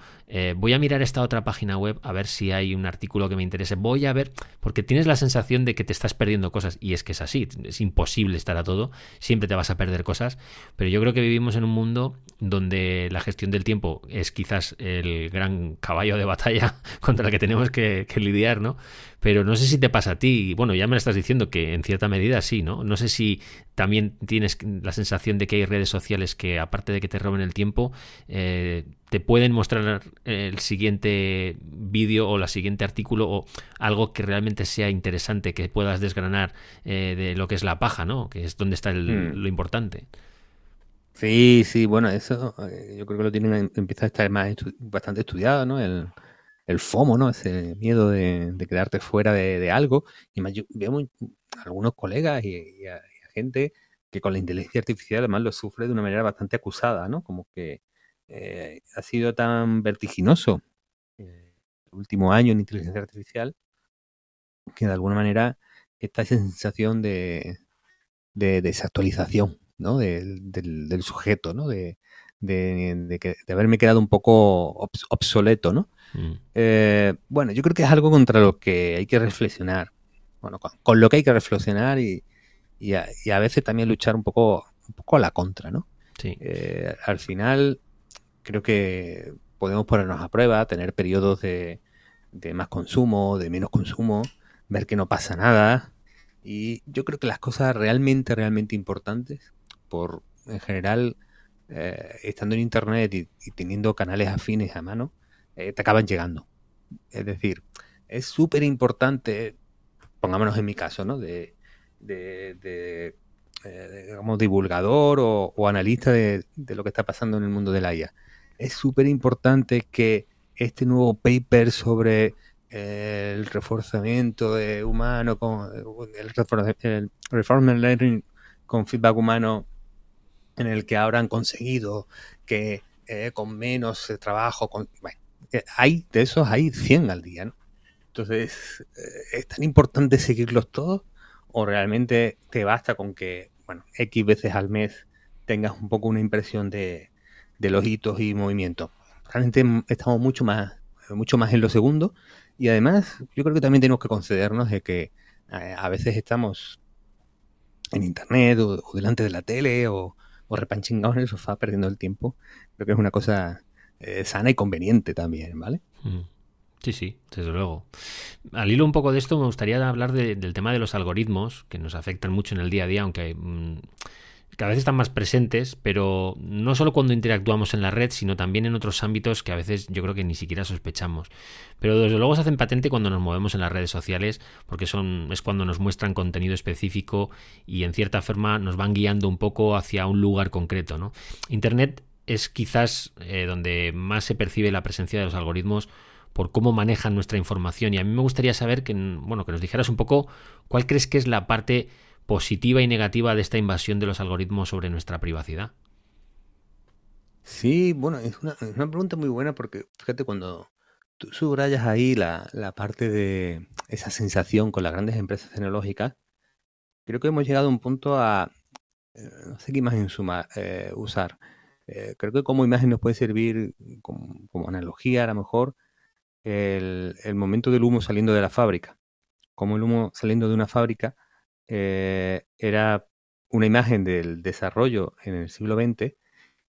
A: voy a mirar esta otra página web a ver si hay un artículo que me interese. Voy a ver, porque tienes la sensación de que te estás perdiendo cosas, y es que es así, es imposible estar a todo, siempre te vas a perder cosas, pero yo creo que vivimos en un mundo donde la gestión del tiempo es quizás el gran caballo de batalla contra el que tenemos que lidiar, ¿no? Pero no sé si te pasa a ti. Bueno, ya me lo estás diciendo que en cierta medida sí, ¿no? No sé si también tienes la sensación de que hay redes sociales que, aparte de que te roben el tiempo, te pueden mostrar el siguiente vídeo o el siguiente artículo o algo que realmente sea interesante, que puedas desgranar de lo que es la paja, ¿no? Que es donde está
B: Hmm.
A: lo importante.
B: Sí, sí, bueno, eso yo creo que lo tienen, empieza a estar bastante estudiado, ¿no? El FOMO, ¿no? Ese miedo de quedarte fuera de algo. Y más, yo veo algunos colegas y a gente que con la inteligencia artificial además lo sufre de una manera bastante acusada, ¿no? Como que ha sido tan vertiginoso el último año en inteligencia artificial que de alguna manera esta sensación de desactualización, ¿no? Del sujeto, ¿no? De haberme quedado un poco obsoleto, ¿no? Bueno, yo creo que es algo contra lo que hay que reflexionar. Bueno, con lo que hay que reflexionar y a veces también luchar un poco a la contra, ¿no?
A: Sí.
B: Al final, creo que podemos ponernos a prueba, tener periodos de más consumo, de menos consumo, ver que no pasa nada. Y yo creo que las cosas realmente, realmente importantes, en general, estando en internet y teniendo canales afines a mano, te acaban llegando. Es decir, es súper importante, pongámonos en mi caso, ¿no? Digamos, divulgador o analista de lo que está pasando en el mundo de la IA. Es súper importante que este nuevo paper sobre el reforzamiento humano con el reinforcement learning con feedback humano, en el que ahora han conseguido que con menos trabajo, bueno, de esos hay 100 al día, ¿no? Entonces, ¿es tan importante seguirlos todos? ¿O realmente te basta con que, bueno, X veces al mes tengas un poco una impresión de los hitos y movimientos? Realmente estamos mucho más en lo segundo. Y además, yo creo que también tenemos que concedernos de que a veces estamos en internet o delante de la tele o repanchingados en el sofá perdiendo el tiempo. Creo que es una cosa sana y conveniente también, ¿vale?
A: Sí, sí, desde luego. Al hilo un poco de esto, me gustaría hablar del tema de los algoritmos, que nos afectan mucho en el día a día, aunque cada vez están más presentes, pero no solo cuando interactuamos en la red, sino también en otros ámbitos que a veces yo creo que ni siquiera sospechamos. Pero desde luego se hacen patente cuando nos movemos en las redes sociales, porque es cuando nos muestran contenido específico y en cierta forma nos van guiando un poco hacia un lugar concreto, ¿no? Internet es quizás donde más se percibe la presencia de los algoritmos por cómo manejan nuestra información. Y a mí me gustaría saber que nos dijeras un poco cuál crees que es la parte positiva y negativa de esta invasión de los algoritmos sobre nuestra privacidad.
B: Sí, bueno, es una pregunta muy buena porque fíjate, cuando tú subrayas ahí la parte de esa sensación con las grandes empresas tecnológicas, creo que hemos llegado a un punto no sé qué imagen usar. Creo que como imagen nos puede servir como analogía, a lo mejor, el momento del humo saliendo de la fábrica. Como el humo saliendo de una fábrica era una imagen del desarrollo en el siglo XX,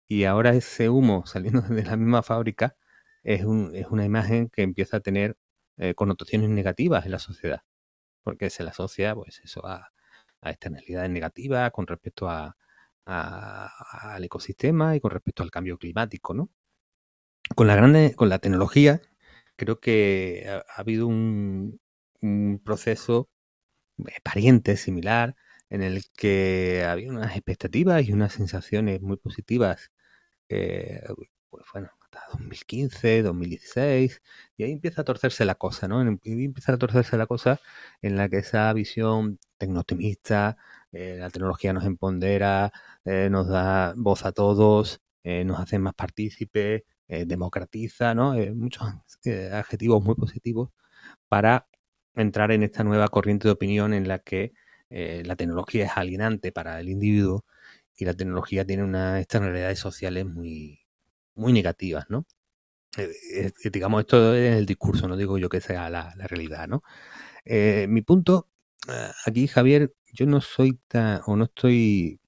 B: y ahora ese humo saliendo de la misma fábrica es una imagen que empieza a tener connotaciones negativas en la sociedad, porque se le asocia, pues eso, a externalidades negativas con respecto al ecosistema y con respecto al cambio climático, ¿no? Con la tecnología, creo que ha habido un proceso pariente, similar, en el que había unas expectativas y unas sensaciones muy positivas, pues bueno, hasta 2015, 2016, y ahí empieza a torcerse la cosa, ¿no? Y empieza a torcerse la cosa en la que esa visión tecno-optimista, la tecnología nos empodera, nos da voz a todos, nos hace más partícipes, democratiza, ¿no? Muchos adjetivos muy positivos para entrar en esta nueva corriente de opinión en la que la tecnología es alienante para el individuo y la tecnología tiene unas externalidades sociales muy, muy negativas, ¿no? Digamos, esto es el discurso, no digo yo que sea la realidad, ¿no? Mi punto aquí, Javier, yo no soy o no estoy,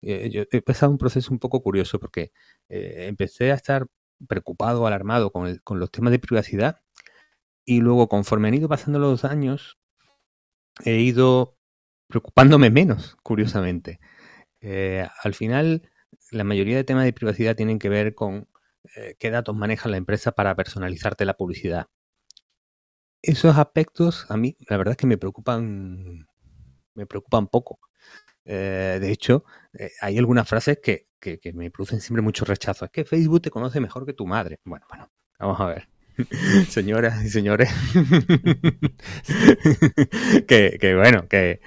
B: yo he empezado un proceso un poco curioso porque empecé a estar preocupado, alarmado con los temas de privacidad, y luego, conforme han ido pasando los años, he ido preocupándome menos, curiosamente. Al final, la mayoría de temas de privacidad tienen que ver con qué datos maneja la empresa para personalizarte la publicidad. Esos aspectos a mí, la verdad es que me preocupan poco. De hecho, hay algunas frases que me producen siempre mucho rechazo. Es que Facebook te conoce mejor que tu madre. Bueno, vamos a ver. Señoras y señores, que bueno, que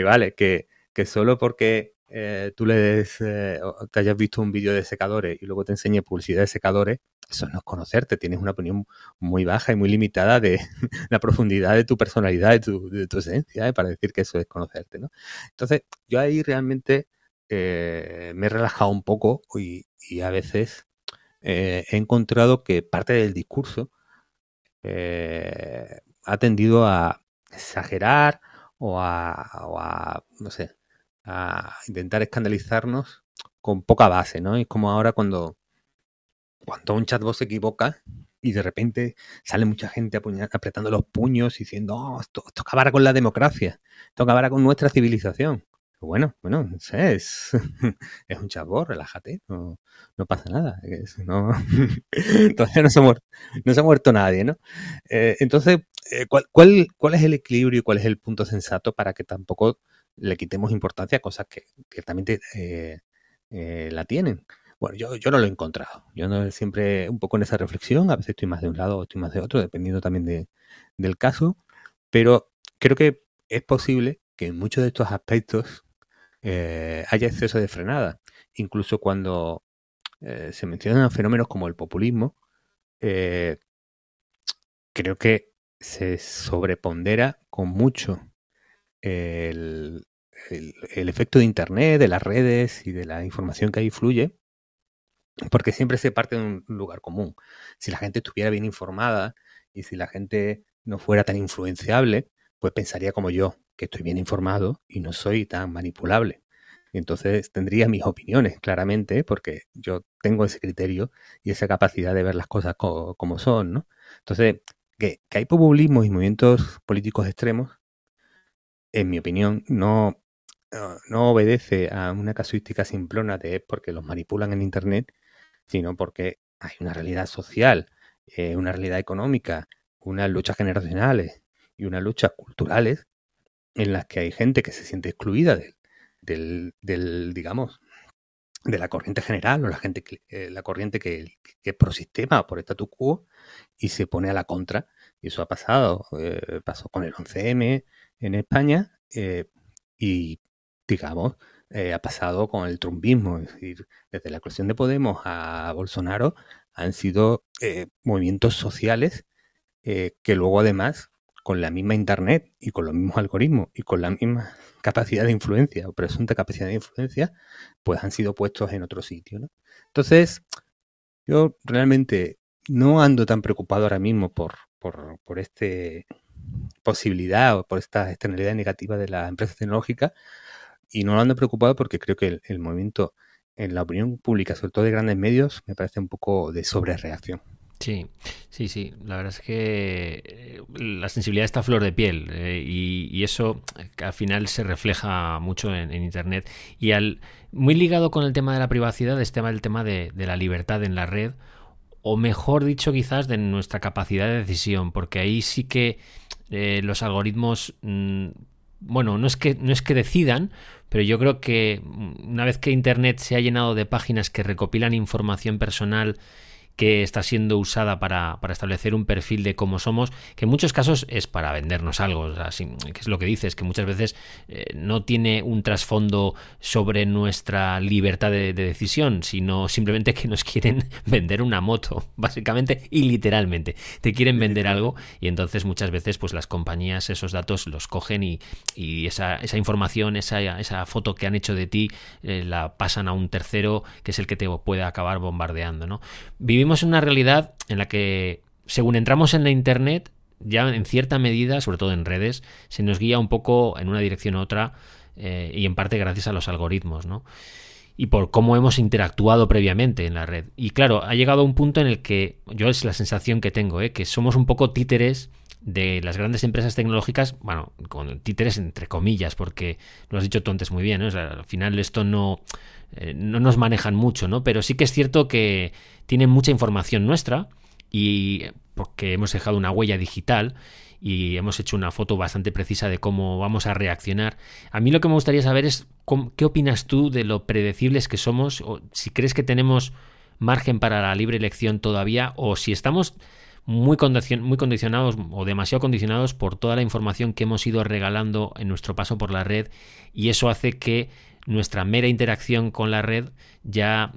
B: vale, que solo porque tú le des, o te hayas visto un vídeo de secadores y luego te enseñe publicidad de secadores, eso no es conocerte, tienes una opinión muy baja y muy limitada de la profundidad de tu personalidad, de tu esencia, para decir que eso es conocerte, ¿no? Entonces, yo ahí realmente me he relajado un poco y a veces he encontrado que parte del discurso ha tendido a exagerar no sé, a intentar escandalizarnos con poca base, ¿no? Es como ahora cuando un chatbot se equivoca y de repente sale mucha gente apretando los puños y diciendo, oh, esto acabará con la democracia, esto acabará con nuestra civilización. Bueno, no sé, es un chatbot, relájate, no pasa nada. Todavía no se ha muerto nadie, ¿no? Entonces, ¿cuál es el equilibrio y cuál es el punto sensato para que tampoco le quitemos importancia a cosas que también la tienen? Bueno, yo no lo he encontrado. Yo no siempre un poco en esa reflexión, a veces estoy más de un lado o estoy más de otro, dependiendo también del caso, pero creo que es posible que en muchos de estos aspectos haya exceso de frenada. Incluso cuando se mencionan fenómenos como el populismo, creo que se sobrepondera con mucho el efecto de Internet, de las redes y de la información que ahí fluye, porque siempre se parte de un lugar común. Si la gente estuviera bien informada y si la gente no fuera tan influenciable, pues pensaría como yo, que estoy bien informado y no soy tan manipulable. Entonces tendría mis opiniones, claramente, porque yo tengo ese criterio y esa capacidad de ver las cosas como son, ¿no? Entonces, que hay populismos y movimientos políticos extremos, en mi opinión, no obedece a una casuística simplona de es porque los manipulan en Internet, sino porque hay una realidad social, una realidad económica, unas luchas generacionales y unas luchas culturales en las que hay gente que se siente excluida digamos, de la corriente general o la corriente que es pro sistema o por statu quo y se pone a la contra. Y eso ha pasado, pasó con el 11M en España y, digamos, ha pasado con el trumpismo. Es decir, desde la cuestión de Podemos a Bolsonaro han sido movimientos sociales que luego además con la misma internet y con los mismos algoritmos y con la misma capacidad de influencia o presunta capacidad de influencia, pues han sido puestos en otro sitio, ¿no? Entonces, yo realmente no ando tan preocupado ahora mismo por esta posibilidad o por esta externalidad negativa de las empresas tecnológicas y no ando preocupado porque creo que el movimiento en la opinión pública, sobre todo de grandes medios, me parece un poco de sobrereacción.
A: Sí. La verdad es que la sensibilidad está a flor de piel y eso al final se refleja mucho en Internet. Y muy ligado con el tema de la privacidad está el tema de la libertad en la red, o mejor dicho quizás de nuestra capacidad de decisión, porque ahí sí que los algoritmos, bueno, no es que decidan, pero yo creo que una vez que Internet se ha llenado de páginas que recopilan información personal que está siendo usada para establecer un perfil de cómo somos, que en muchos casos es para vendernos algo, o sea, que es lo que dices, que muchas veces no tiene un trasfondo sobre nuestra libertad de decisión, sino simplemente que nos quieren vender una moto, básicamente y literalmente. Te quieren vender algo y entonces muchas veces pues las compañías esos datos los cogen y esa información, esa foto que han hecho de ti la pasan a un tercero que es el que te puede acabar bombardeando, ¿no? Vivimos en una realidad en la que, según entramos en la Internet, ya en cierta medida, sobre todo en redes, se nos guía un poco en una dirección u otra y en parte gracias a los algoritmos, ¿no? Y por cómo hemos interactuado previamente en la red. Y claro, ha llegado a un punto en el que yo es la sensación que tengo, que somos un poco títeres de las grandes empresas tecnológicas, bueno, con títeres entre comillas, porque lo has dicho tú antes muy bien, ¿no? O sea, al final esto no nos manejan mucho, ¿no? Pero sí que es cierto que tienen mucha información nuestra y porque hemos dejado una huella digital y hemos hecho una foto bastante precisa de cómo vamos a reaccionar. A mí lo que me gustaría saber es qué opinas tú de lo predecibles que somos, o si crees que tenemos margen para la libre elección todavía, o si estamos muy condicionados o demasiado condicionados por toda la información que hemos ido regalando en nuestro paso por la red y eso hace que nuestra mera interacción con la red ya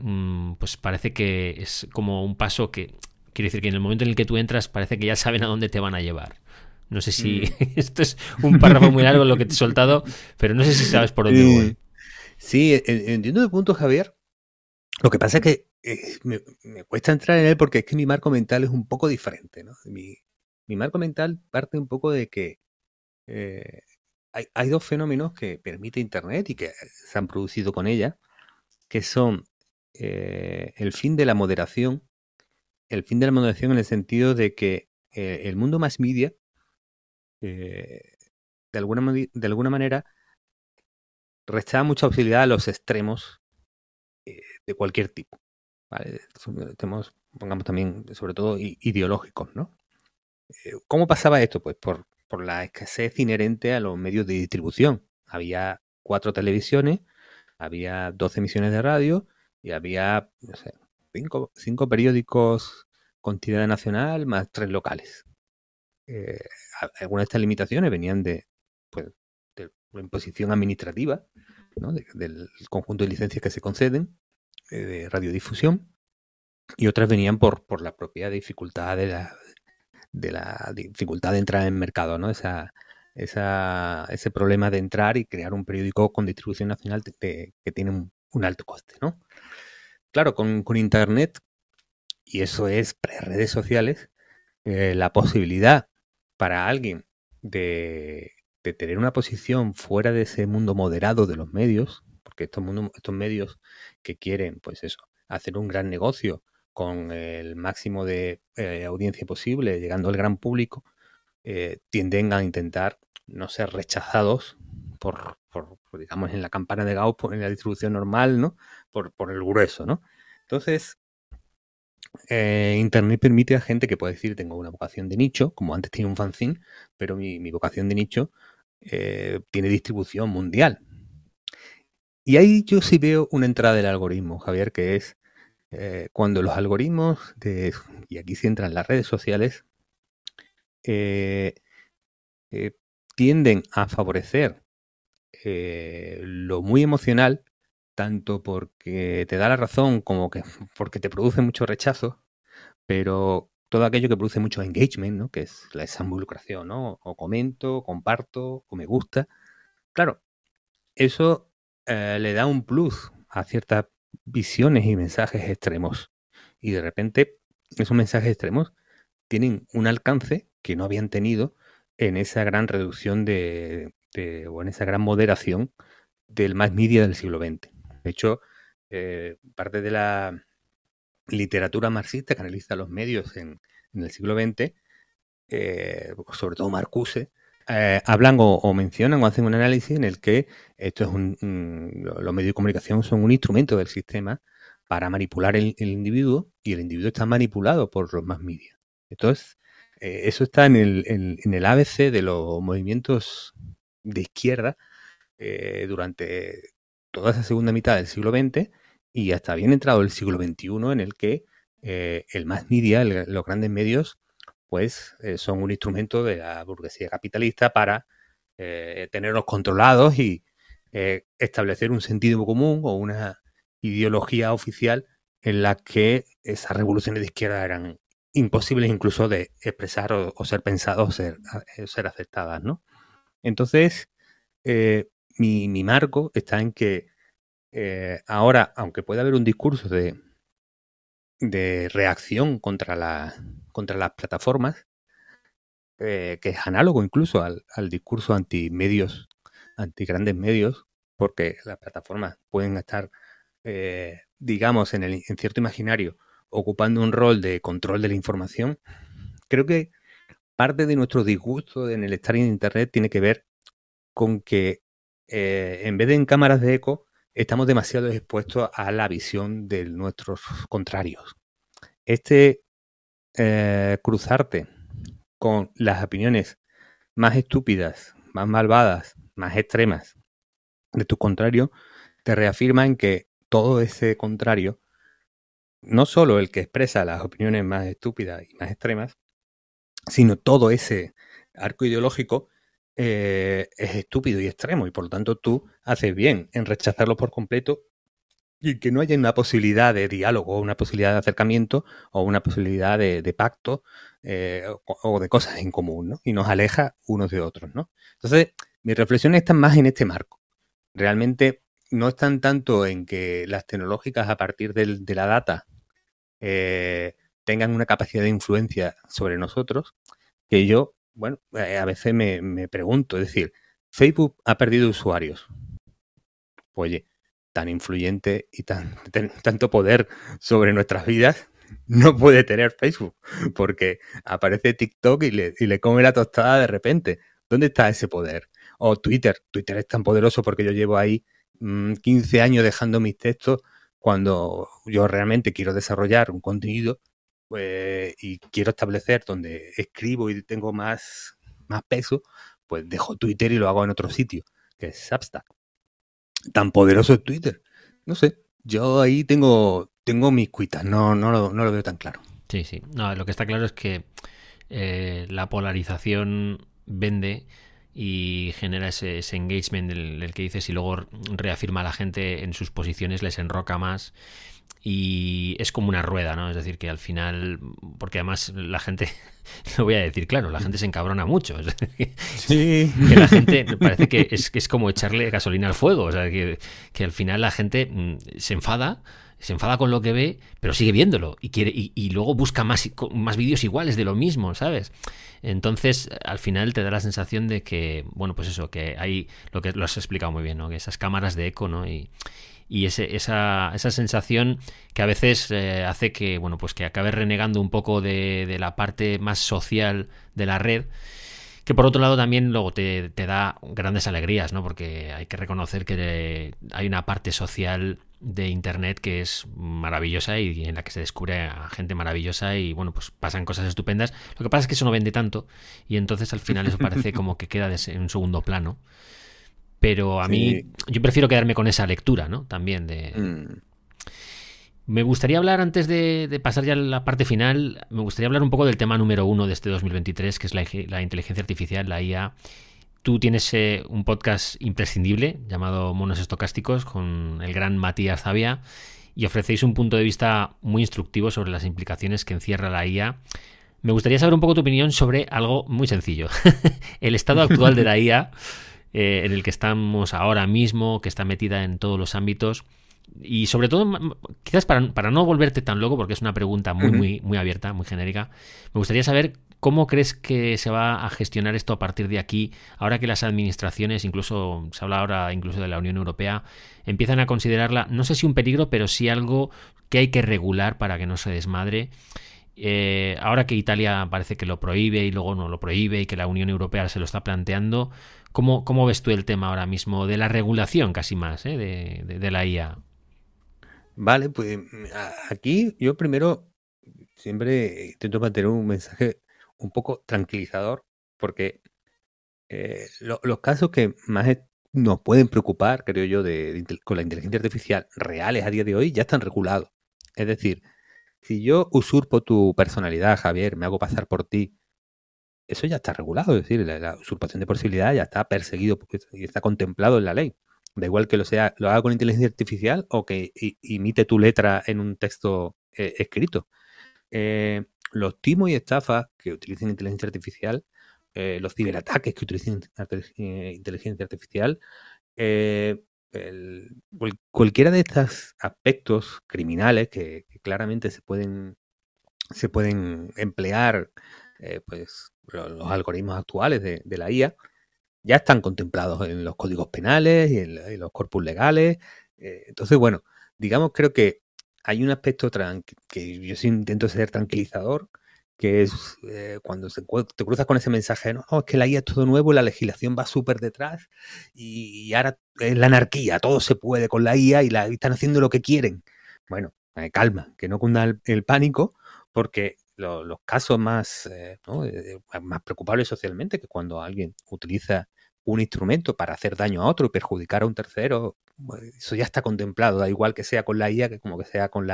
A: pues parece que es como un paso que quiere decir que en el momento en el que tú entras parece que ya saben a dónde te van a llevar. No sé si
B: Mm.
A: esto es un párrafo muy largo lo que te he soltado, pero no sé si sabes por dónde voy.
B: Sí, entiendo el punto, Javier. Lo que pasa es que me cuesta entrar en él porque es que mi marco mental es un poco diferente, ¿no? Mi marco mental parte un poco de que eh, hay dos fenómenos que permite Internet y que se han producido con ella, que son el fin de la moderación, el fin de la moderación en el sentido de que el mundo más media, eh, de alguna manera, resta mucha posibilidad a los extremos de cualquier tipo. ¿Vale? Pongamos también, sobre todo, ideológicos, ¿no? ¿Cómo pasaba esto? Pues por la escasez inherente a los medios de distribución. Había 4 televisiones, había 12 emisiones de radio y había, no sé, 5 periódicos con tirada nacional más 3 locales. Eh, Algunas de estas limitaciones venían pues, de la imposición administrativa, ¿no? Del conjunto de licencias que se conceden de radiodifusión, y otras venían por la propia dificultad de la dificultad de entrar en el mercado, ¿no? Ese problema de entrar y crear un periódico con distribución nacional que tiene un alto coste, ¿no? Claro, con Internet, y eso es pre-redes sociales, la posibilidad para alguien de tener una posición fuera de ese mundo moderado de los medios, porque estos medios que quieren, pues eso, hacer un gran negocio con el máximo de audiencia posible, llegando al gran público, tienden a intentar no ser rechazados digamos, en la campana de Gauss, en la distribución normal, ¿no? Por el grueso, ¿no? Entonces, Internet permite a gente que puede decir, tengo una vocación de nicho, como antes tenía un fanzine, pero mi vocación de nicho tiene distribución mundial. Y ahí yo sí veo una entrada del algoritmo, Javier, que es cuando los algoritmos, y aquí sí entran las redes sociales, eh, eh, tienden a favorecer lo muy emocional, tanto porque te da la razón como que porque te produce mucho rechazo, pero todo aquello que produce mucho engagement, ¿no? Que es esa involucración, ¿no? O comento, comparto, o me gusta. Claro, eso le da un plus a ciertas visiones y mensajes extremos. Y de repente, esos mensajes extremos tienen un alcance que no habían tenido en esa gran reducción o en esa gran moderación del mass media del siglo XX. De hecho, parte de la literatura marxista que analiza los medios en el siglo XX, sobre todo Marcuse, hablan o mencionan o hacen un análisis en el que esto es los medios de comunicación son un instrumento del sistema para manipular el individuo, y el individuo está manipulado por los más media. Entonces, eso está en el ABC de los movimientos de izquierda durante toda esa segunda mitad del siglo XX y hasta bien entrado el siglo XXI, en el que el mass media, los grandes medios, pues son un instrumento de la burguesía capitalista para tenerlos controlados y establecer un sentido común o una ideología oficial en la que esas revoluciones de izquierda eran imposibles incluso de expresar o ser pensadas o ser aceptadas, ¿no? Entonces, mi marco está en que ahora, aunque pueda haber un discurso de reacción contra las plataformas, que es análogo incluso al discurso anti-medios, anti-grandes medios, porque las plataformas pueden estar, digamos, en cierto imaginario, ocupando un rol de control de la información. Creo que parte de nuestro disgusto en el estar en Internet tiene que ver con que en vez de en cámaras de eco, estamos demasiado expuestos a la visión de nuestros contrarios. Cruzarte con las opiniones más estúpidas, más malvadas, más extremas de tu contrario, te reafirma en que todo ese contrario, no solo el que expresa las opiniones más estúpidas y más extremas, sino todo ese arco ideológico es estúpido y extremo, y por lo tanto tú haces bien en rechazarlo por completo y que no haya una posibilidad de diálogo, una posibilidad de acercamiento o una posibilidad de pacto o de cosas en común, ¿no? Y nos aleja unos de otros, ¿no? Entonces, mis reflexiones están más en este marco. Realmente no están tanto en que las tecnológicas a partir de la data tengan una capacidad de influencia sobre nosotros, que yo, bueno, a veces me pregunto, es decir, Facebook ha perdido usuarios. Pues, oye, tan influyente y tanto poder sobre nuestras vidas no puede tener Facebook, porque aparece TikTok y le come la tostada de repente. ¿Dónde está ese poder? O Twitter. Twitter es tan poderoso porque yo llevo ahí 15 años dejando mis textos cuando yo realmente quiero desarrollar un contenido pues, y quiero establecer donde escribo y tengo más peso, pues dejo Twitter y lo hago en otro sitio, que es Substack. Tan poderoso es Twitter. No sé, yo ahí tengo mis cuitas, no lo veo tan claro.
A: Sí, sí. No, lo que está claro es que la polarización vende y genera ese engagement del que dices y luego reafirma a la gente en sus posiciones, les enroca más y es como una rueda, ¿no? Es decir, que al final, porque además la gente, lo voy a decir claro, la gente se encabrona mucho. Es decir,
B: Sí.
A: que la gente parece que es como echarle gasolina al fuego, o sea, que al final la gente se enfada con lo que ve, pero sigue viéndolo y quiere y luego busca más vídeos iguales de lo mismo, ¿sabes? Entonces, al final te da la sensación de que, bueno, pues eso, que hay lo que lo has explicado muy bien, ¿no? Que esas cámaras de eco, ¿no? Y esa sensación que a veces hace que, bueno, pues que acabes renegando un poco de la parte más social de la red, que por otro lado también luego te da grandes alegrías, ¿no? Porque hay que reconocer que hay una parte social de internet que es maravillosa y en la que se descubre a gente maravillosa y bueno, pues pasan cosas estupendas. Lo que pasa es que eso no vende tanto y entonces al final eso parece como que queda en un segundo plano. Pero a mí,
B: Sí.
A: yo prefiero quedarme con esa lectura, ¿no? También de...
B: Mm.
A: Me gustaría hablar, antes de pasar ya a la parte final, me gustaría hablar un poco del tema número uno de este 2023, que es la inteligencia artificial, la IA. Tú tienes un podcast imprescindible llamado Monos Estocásticos con el gran Matías Zavia y ofrecéis un punto de vista muy instructivo sobre las implicaciones que encierra la IA. Me gustaría saber un poco tu opinión sobre algo muy sencillo. El estado actual de la IA, en el que estamos ahora mismo, que está metida en todos los ámbitos. Y sobre todo, quizás para no volverte tan loco, porque es una pregunta muy abierta, muy genérica, me gustaría saber cómo crees que se va a gestionar esto a partir de aquí, ahora que las administraciones, incluso se habla ahora incluso de la Unión Europea, empiezan a considerarla, no sé si un peligro, pero sí algo que hay que regular para que no se desmadre. Ahora que Italia parece que lo prohíbe y luego no lo prohíbe y que la Unión Europea se lo está planteando, ¿cómo ves tú el tema ahora mismo de la regulación casi más de la IA?
B: Vale, pues aquí yo primero siempre intento mantener un mensaje un poco tranquilizador, porque los casos que más nos pueden preocupar, creo yo, con la inteligencia artificial reales a día de hoy ya están regulados. Es decir, si yo usurpo tu personalidad, Javier, me hago pasar por ti, eso ya está regulado. Es decir, la usurpación de posibilidad ya está perseguido y está contemplado en la ley. Da igual que lo haga con inteligencia artificial o que imite tu letra en un texto escrito. Los timos y estafas que utilicen inteligencia artificial, los ciberataques que utilicen inteligencia artificial, eh, cualquiera de estos aspectos criminales que claramente se pueden emplear pues los algoritmos actuales de la IA, ya están contemplados en los códigos penales y en los corpus legales. Entonces, bueno, digamos, creo que hay un aspecto que yo sí intento ser tranquilizador, que es cuando te cruzas con ese mensaje, no, es que la IA es todo nuevo y la legislación va súper detrás y ahora es la anarquía, todo se puede con la IA y están haciendo lo que quieren. Bueno, calma, que no cunda el pánico, porque los casos más preocupables socialmente, que cuando alguien utiliza un instrumento para hacer daño a otro y perjudicar a un tercero, eso ya está contemplado, da igual que sea con la IA que como que sea con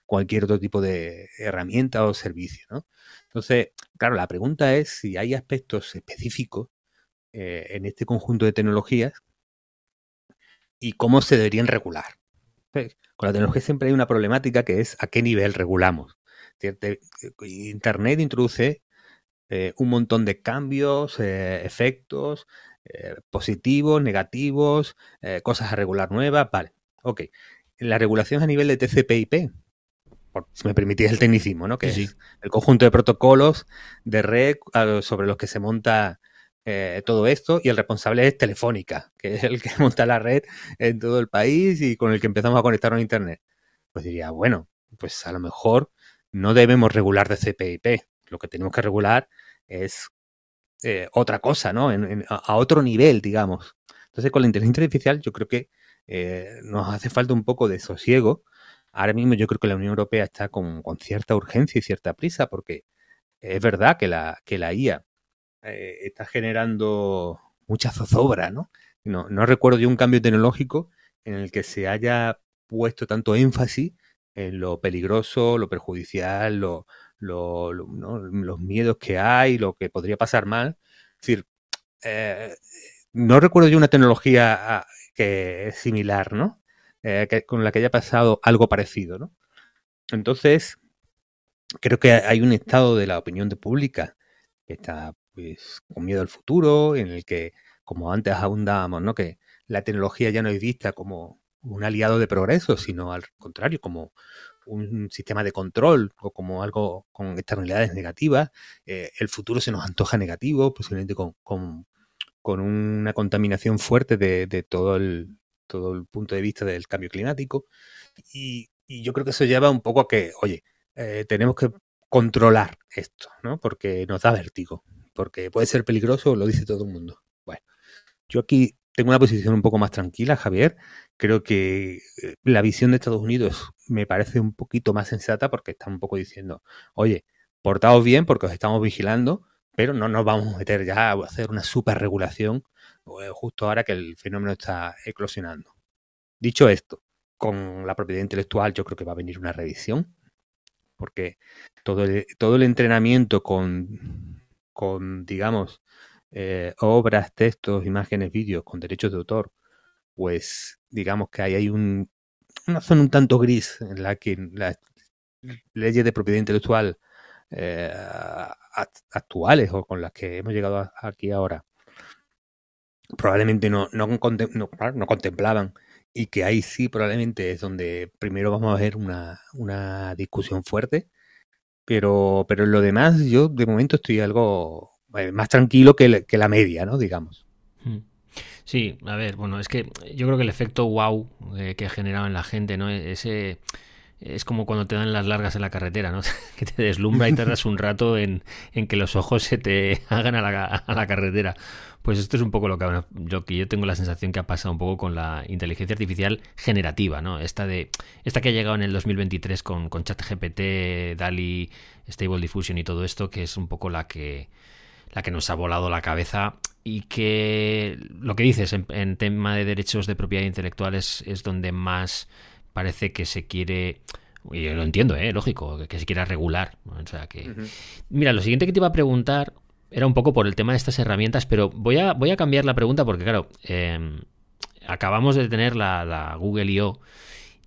B: cualquier otro tipo de herramienta o servicio, ¿no? Entonces, claro, la pregunta es si hay aspectos específicos en este conjunto de tecnologías y cómo se deberían regular. Con la tecnología siempre hay una problemática que es a qué nivel regulamos. Internet introduce un montón de cambios, efectos, positivos, negativos, cosas a regular nuevas, vale, ok. La regulación a nivel de TCP/IP, si me permitís el tecnicismo, ¿no? Que
A: sí,
B: es el conjunto de protocolos de red sobre los que se monta todo esto, y el responsable es Telefónica, que es el que monta la red en todo el país y con el que empezamos a conectarnos a Internet. Pues diría, bueno, pues a lo mejor no debemos regular TCP/IP, lo que tenemos que regular es otra cosa, ¿no? A otro nivel, digamos. Entonces, con la inteligencia artificial yo creo que nos hace falta un poco de sosiego. Ahora mismo yo creo que la Unión Europea está con cierta urgencia y cierta prisa, porque es verdad que la IA está generando mucha zozobra, ¿no? No recuerdo yo un cambio tecnológico en el que se haya puesto tanto énfasis en lo peligroso, lo perjudicial, ¿no? Los miedos que hay, lo que podría pasar mal. Es decir, no recuerdo yo una tecnología que es similar, ¿no? Con la que haya pasado algo parecido, ¿no? Entonces, creo que hay un estado de la opinión pública que está pues con miedo al futuro, en el que, como antes abundábamos, ¿no? Que la tecnología ya no es vista como un aliado de progreso, sino al contrario, como un sistema de control o como algo con externalidades negativas. El futuro se nos antoja negativo, posiblemente con una contaminación fuerte de todo el punto de vista del cambio climático. Y yo creo que eso lleva un poco a que, oye, tenemos que controlar esto, ¿no? Porque nos da vértigo, porque puede ser peligroso, lo dice todo el mundo. Bueno, yo aquí tengo una posición un poco más tranquila, Javier. Creo que la visión de Estados Unidos me parece un poquito más sensata, porque está un poco diciendo, oye, portaos bien porque os estamos vigilando, pero no nos vamos a meter ya a hacer una super regulación justo ahora que el fenómeno está eclosionando. Dicho esto, con la propiedad intelectual yo creo que va a venir una revisión, porque todo el entrenamiento con digamos, obras, textos, imágenes, vídeos con derechos de autor, pues digamos que hay una zona un tanto gris en la que las leyes de propiedad intelectual actuales o con las que hemos llegado aquí ahora probablemente no contemplaban, y que ahí sí probablemente es donde primero vamos a ver una discusión fuerte, pero en lo demás yo de momento estoy algo más tranquilo que la media, ¿no? Digamos.
A: Sí, a ver, bueno, es que yo creo que el efecto wow que ha generado en la gente, ¿no? Ese es como cuando te dan las largas en la carretera, ¿no? Que te deslumbra y tardas un rato en que los ojos se te hagan a la carretera. Pues esto es un poco lo que yo tengo la sensación que ha pasado un poco con la inteligencia artificial generativa, ¿no? Esta que ha llegado en el 2023 con ChatGPT, DALL-E, Stable Diffusion y todo esto, que es un poco la que nos ha volado la cabeza, y que lo que dices en tema de derechos de propiedad intelectual es donde más parece que se quiere, y yo lo entiendo, lógico, que se quiera regular, ¿no? O sea que, mira, lo siguiente que te iba a preguntar era un poco por el tema de estas herramientas, pero voy a cambiar la pregunta porque, claro, acabamos de tener la Google I.O.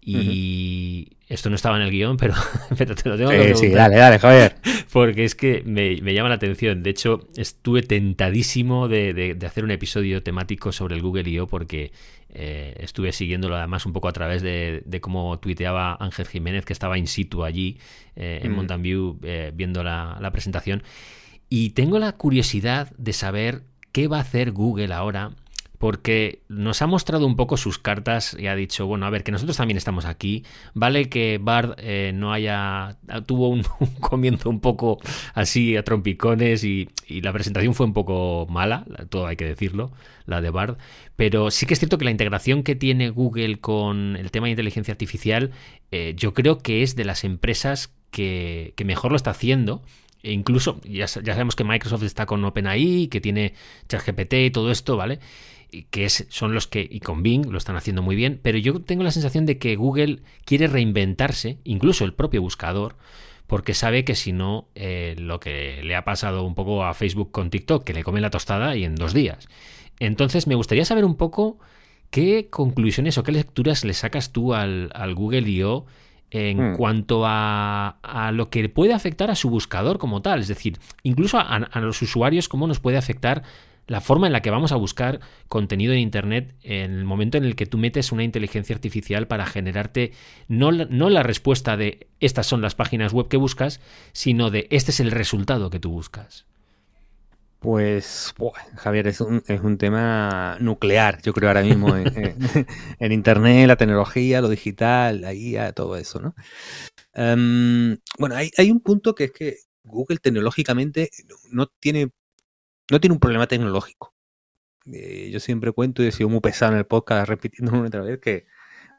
A: y esto no estaba en el guión, pero te lo tengo que preguntar.
B: Sí, dale, Javier.
A: Porque es que me llama la atención. De hecho, estuve tentadísimo de hacer un episodio temático sobre el Google I.O. porque estuve siguiéndolo además un poco a través de cómo tuiteaba Ángel Jiménez, que estaba in situ allí en Mountain View viendo la presentación. Y tengo la curiosidad de saber qué va a hacer Google ahora, porque nos ha mostrado un poco sus cartas y ha dicho, bueno, a ver, que nosotros también estamos aquí. Vale que Bard tuvo un comienzo un poco así a trompicones y la presentación fue un poco mala, todo hay que decirlo, la de Bard, pero sí que es cierto que la integración que tiene Google con el tema de inteligencia artificial, yo creo que es de las empresas que mejor lo está haciendo. E incluso ya sabemos que Microsoft está con OpenAI, que tiene ChatGPT y todo esto, ¿vale? Que son los que, y con Bing lo están haciendo muy bien, pero yo tengo la sensación de que Google quiere reinventarse, incluso el propio buscador, porque sabe que si no, lo que le ha pasado un poco a Facebook con TikTok, que le come la tostada y en 2 días. Entonces me gustaría saber un poco qué conclusiones o qué lecturas le sacas tú al Google I.O. en
B: Hmm.
A: cuanto a lo que puede afectar a su buscador como tal. Es decir, incluso a los usuarios, cómo nos puede afectar la forma en la que vamos a buscar contenido en Internet en el momento en el que tú metes una inteligencia artificial para generarte no la respuesta de estas son las páginas web que buscas, sino de este es el resultado que tú buscas.
B: Pues, buah, Javier, es un tema nuclear, yo creo, ahora mismo en Internet, la tecnología, lo digital, la IA, todo eso, ¿no? Bueno, hay un punto que es que Google tecnológicamente no tiene un problema tecnológico. Yo siempre cuento y he sido muy pesado en el podcast repitiendo una y otra vez que,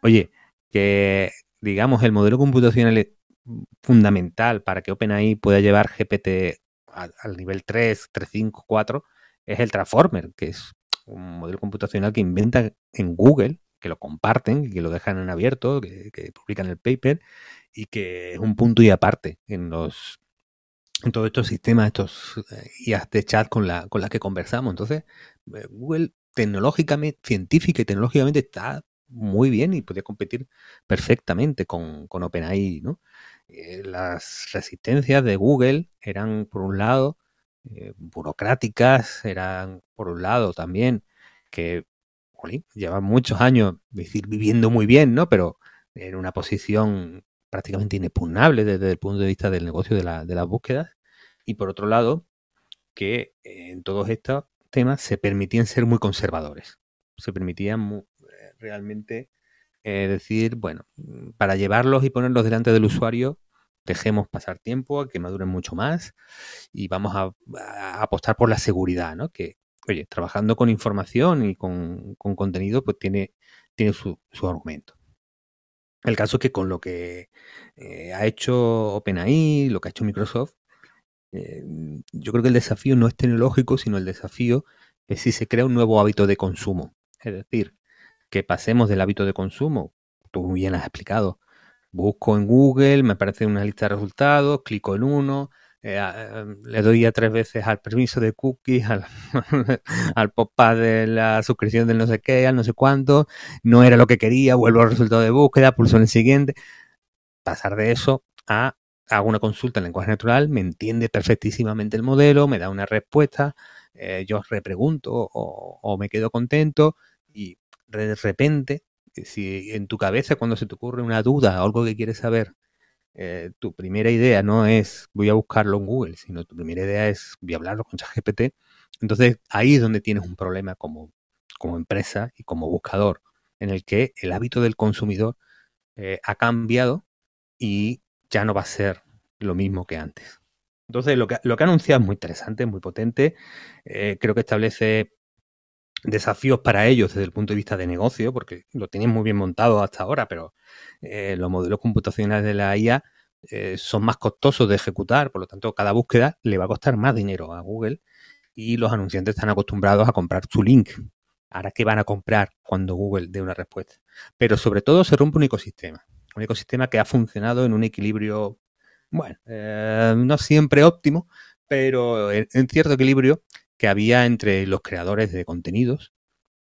B: oye, que digamos el modelo computacional es fundamental para que OpenAI pueda llevar GPT al nivel 3, 3, 5, 4 es el Transformer, que es un modelo computacional que inventa en Google, que lo comparten, que lo dejan en abierto, que publican el paper y que es un punto y aparte en todos estos sistemas, estos IAs de chat con las que conversamos. Entonces, Google tecnológicamente, científica y tecnológicamente está muy bien y podía competir perfectamente con OpenAI, ¿no? Las resistencias de Google eran, por un lado, burocráticas, eran, por un lado, también que, jolín, llevan muchos años, decir, viviendo muy bien, ¿no? Pero en una posición prácticamente inexpugnable desde el punto de vista del negocio de las búsquedas. Y por otro lado, que en todos estos temas se permitían ser muy conservadores. Se permitían realmente decir, bueno, para llevarlos y ponerlos delante del usuario, dejemos pasar tiempo, a que maduren mucho más y vamos a apostar por la seguridad, ¿no? Que, oye, trabajando con información y con contenido, pues tiene su argumento. El caso es que con lo que ha hecho OpenAI, lo que ha hecho Microsoft, yo creo que el desafío no es tecnológico, sino el desafío es si se crea un nuevo hábito de consumo. Es decir, que pasemos del hábito de consumo, tú muy bien has explicado, busco en Google, me aparece una lista de resultados, clico en uno, le doy a 3 veces al permiso de cookies, al pop-up de la suscripción del no sé qué, al no sé cuánto, no era lo que quería, vuelvo al resultado de búsqueda, pulso en el siguiente. Pasar de eso a hago una consulta en lenguaje natural, me entiende perfectísimamente el modelo, me da una respuesta, yo repregunto o me quedo contento y de repente, si en tu cabeza cuando se te ocurre una duda o algo que quieres saber, tu primera idea no es voy a buscarlo en Google, sino tu primera idea es voy a hablarlo con ChatGPT, entonces ahí es donde tienes un problema como empresa y como buscador, en el que el hábito del consumidor ha cambiado y ya no va a ser lo mismo que antes. Entonces, lo que ha anunciado es muy interesante, muy potente. Creo que establece desafíos para ellos desde el punto de vista de negocio, porque lo tienen muy bien montado hasta ahora, pero los modelos computacionales de la IA son más costosos de ejecutar, por lo tanto, cada búsqueda le va a costar más dinero a Google y los anunciantes están acostumbrados a comprar su link. Ahora, ¿qué van a comprar cuando Google dé una respuesta? Pero sobre todo se rompe un ecosistema que ha funcionado en un equilibrio, bueno, no siempre óptimo, pero en cierto equilibrio que había entre los creadores de contenidos,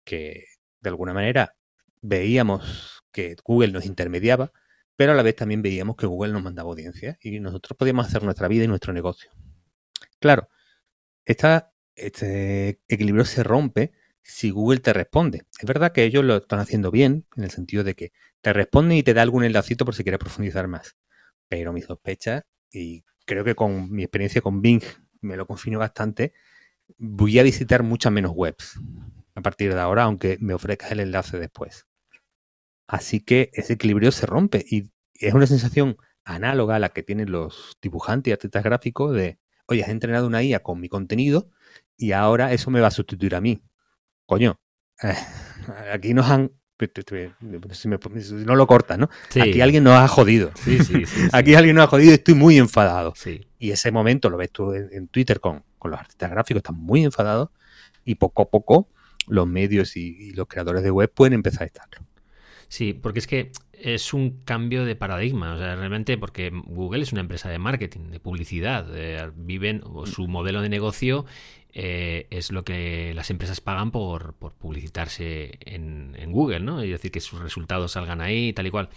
B: que de alguna manera veíamos que Google nos intermediaba, pero a la vez también veíamos que Google nos mandaba audiencia y nosotros podíamos hacer nuestra vida y nuestro negocio. Claro, este equilibrio se rompe si Google te responde. Es verdad que ellos lo están haciendo bien, en el sentido de que te responden y te da algún enlacito por si quieres profundizar más. Pero mi sospecha, y creo que con mi experiencia con Bing me lo confirmo bastante, voy a visitar muchas menos webs a partir de ahora, aunque me ofrezcas el enlace después. Así que ese equilibrio se rompe y es una sensación análoga a la que tienen los dibujantes y artistas gráficos de, oye, has entrenado una IA con mi contenido y ahora eso me va a sustituir a mí. Coño, eh, aquí nos han... Si no lo cortas, ¿no?
A: Sí.
B: Aquí alguien nos ha jodido.
A: Sí.
B: Aquí alguien nos ha jodido y estoy muy enfadado.
A: Sí.
B: Y ese momento lo ves tú en Twitter con los artistas gráficos, están muy enfadados y poco a poco los medios y los creadores de web pueden empezar a estarlo.
A: Sí, porque es que es un cambio de paradigma. O sea, realmente, porque Google es una empresa de marketing, de publicidad. Viven, o su modelo de negocio es lo que las empresas pagan por publicitarse en Google, ¿no? Es decir, que sus resultados salgan ahí, tal y cual.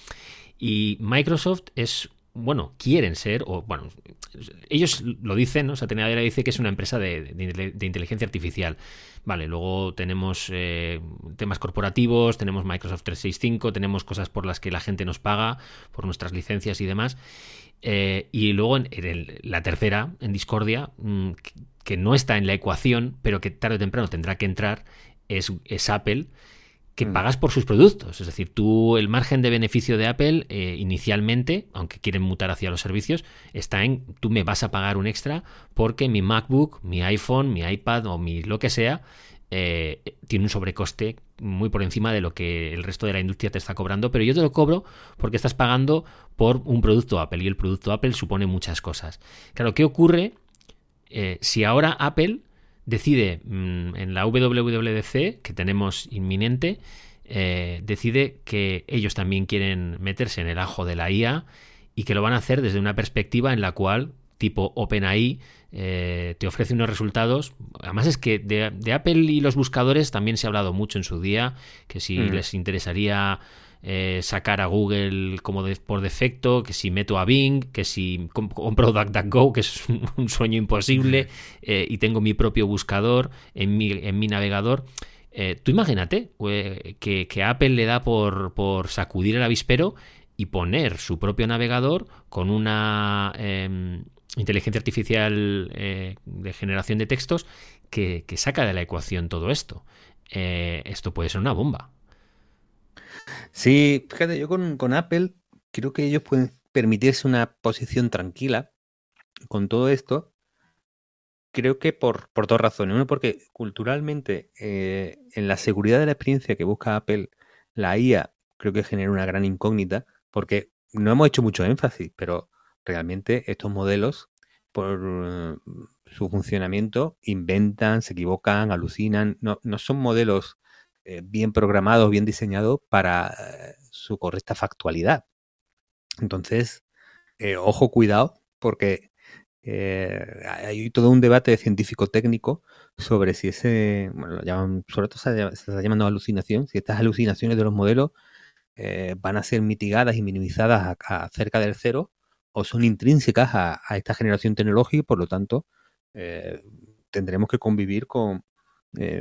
A: Y Microsoft es, bueno, quieren ser, o bueno, ellos lo dicen, ¿no? Satya Nadella dice que es una empresa de inteligencia artificial. Vale, luego tenemos temas corporativos, tenemos Microsoft 365, tenemos cosas por las que la gente nos paga, por nuestras licencias y demás. Y luego la tercera, en Discordia, que no está en la ecuación, pero que tarde o temprano tendrá que entrar, es Apple, que pagas por sus productos. Es decir, tú, el margen de beneficio de Apple inicialmente, aunque quieren mutar hacia los servicios, está en tú me vas a pagar un extra porque mi MacBook, mi iPhone, mi iPad o mi lo que sea tiene un sobrecoste muy por encima de lo que el resto de la industria te está cobrando, pero yo te lo cobro porque estás pagando por un producto Apple y el producto Apple supone muchas cosas. Claro, ¿qué ocurre si ahora Apple decide en la WWDC que tenemos inminente, decide que ellos también quieren meterse en el ajo de la IA y que lo van a hacer desde una perspectiva en la cual, tipo OpenAI, te ofrece unos resultados? Además es que de Apple y los buscadores también se ha hablado mucho en su día, que si les interesaría sacar a Google como por defecto, que si meto a Bing, que si compro DuckDuckGo, que es un sueño imposible, y tengo mi propio buscador en mi navegador. Tú imagínate que Apple le da por sacudir el avispero y poner su propio navegador con una inteligencia artificial de generación de textos que saca de la ecuación todo esto. Esto puede ser una bomba.
B: Sí, fíjate, yo con Apple creo que ellos pueden permitirse una posición tranquila con todo esto. Creo que por dos razones. Uno, porque culturalmente, en la seguridad de la experiencia que busca Apple, la IA creo que genera una gran incógnita, porque no hemos hecho mucho énfasis, pero realmente estos modelos, por su funcionamiento, inventan, se equivocan, alucinan. No son modelos bien programados, bien diseñados para su correcta factualidad. Entonces, ojo, cuidado, porque hay todo un debate científico-técnico sobre si bueno, lo llaman, sobre todo se está llamando alucinación, si estas alucinaciones de los modelos van a ser mitigadas y minimizadas a cerca del cero o son intrínsecas a esta generación tecnológica y por lo tanto tendremos que convivir con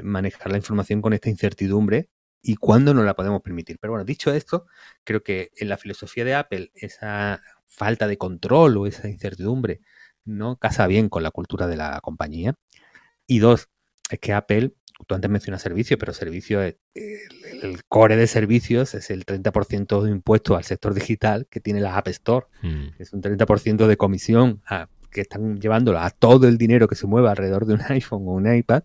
B: manejar la información con esta incertidumbre y cuándo nos la podemos permitir. Pero bueno, dicho esto, creo que en la filosofía de Apple esa falta de control o esa incertidumbre no casa bien con la cultura de la compañía. Y dos, es que Apple, tú antes mencionas servicios, pero servicios, el core de servicios es el 30% de impuesto al sector digital que tiene la App Store. Es un 30% de comisión que están llevándolo a todo el dinero que se mueva alrededor de un iPhone o un iPad,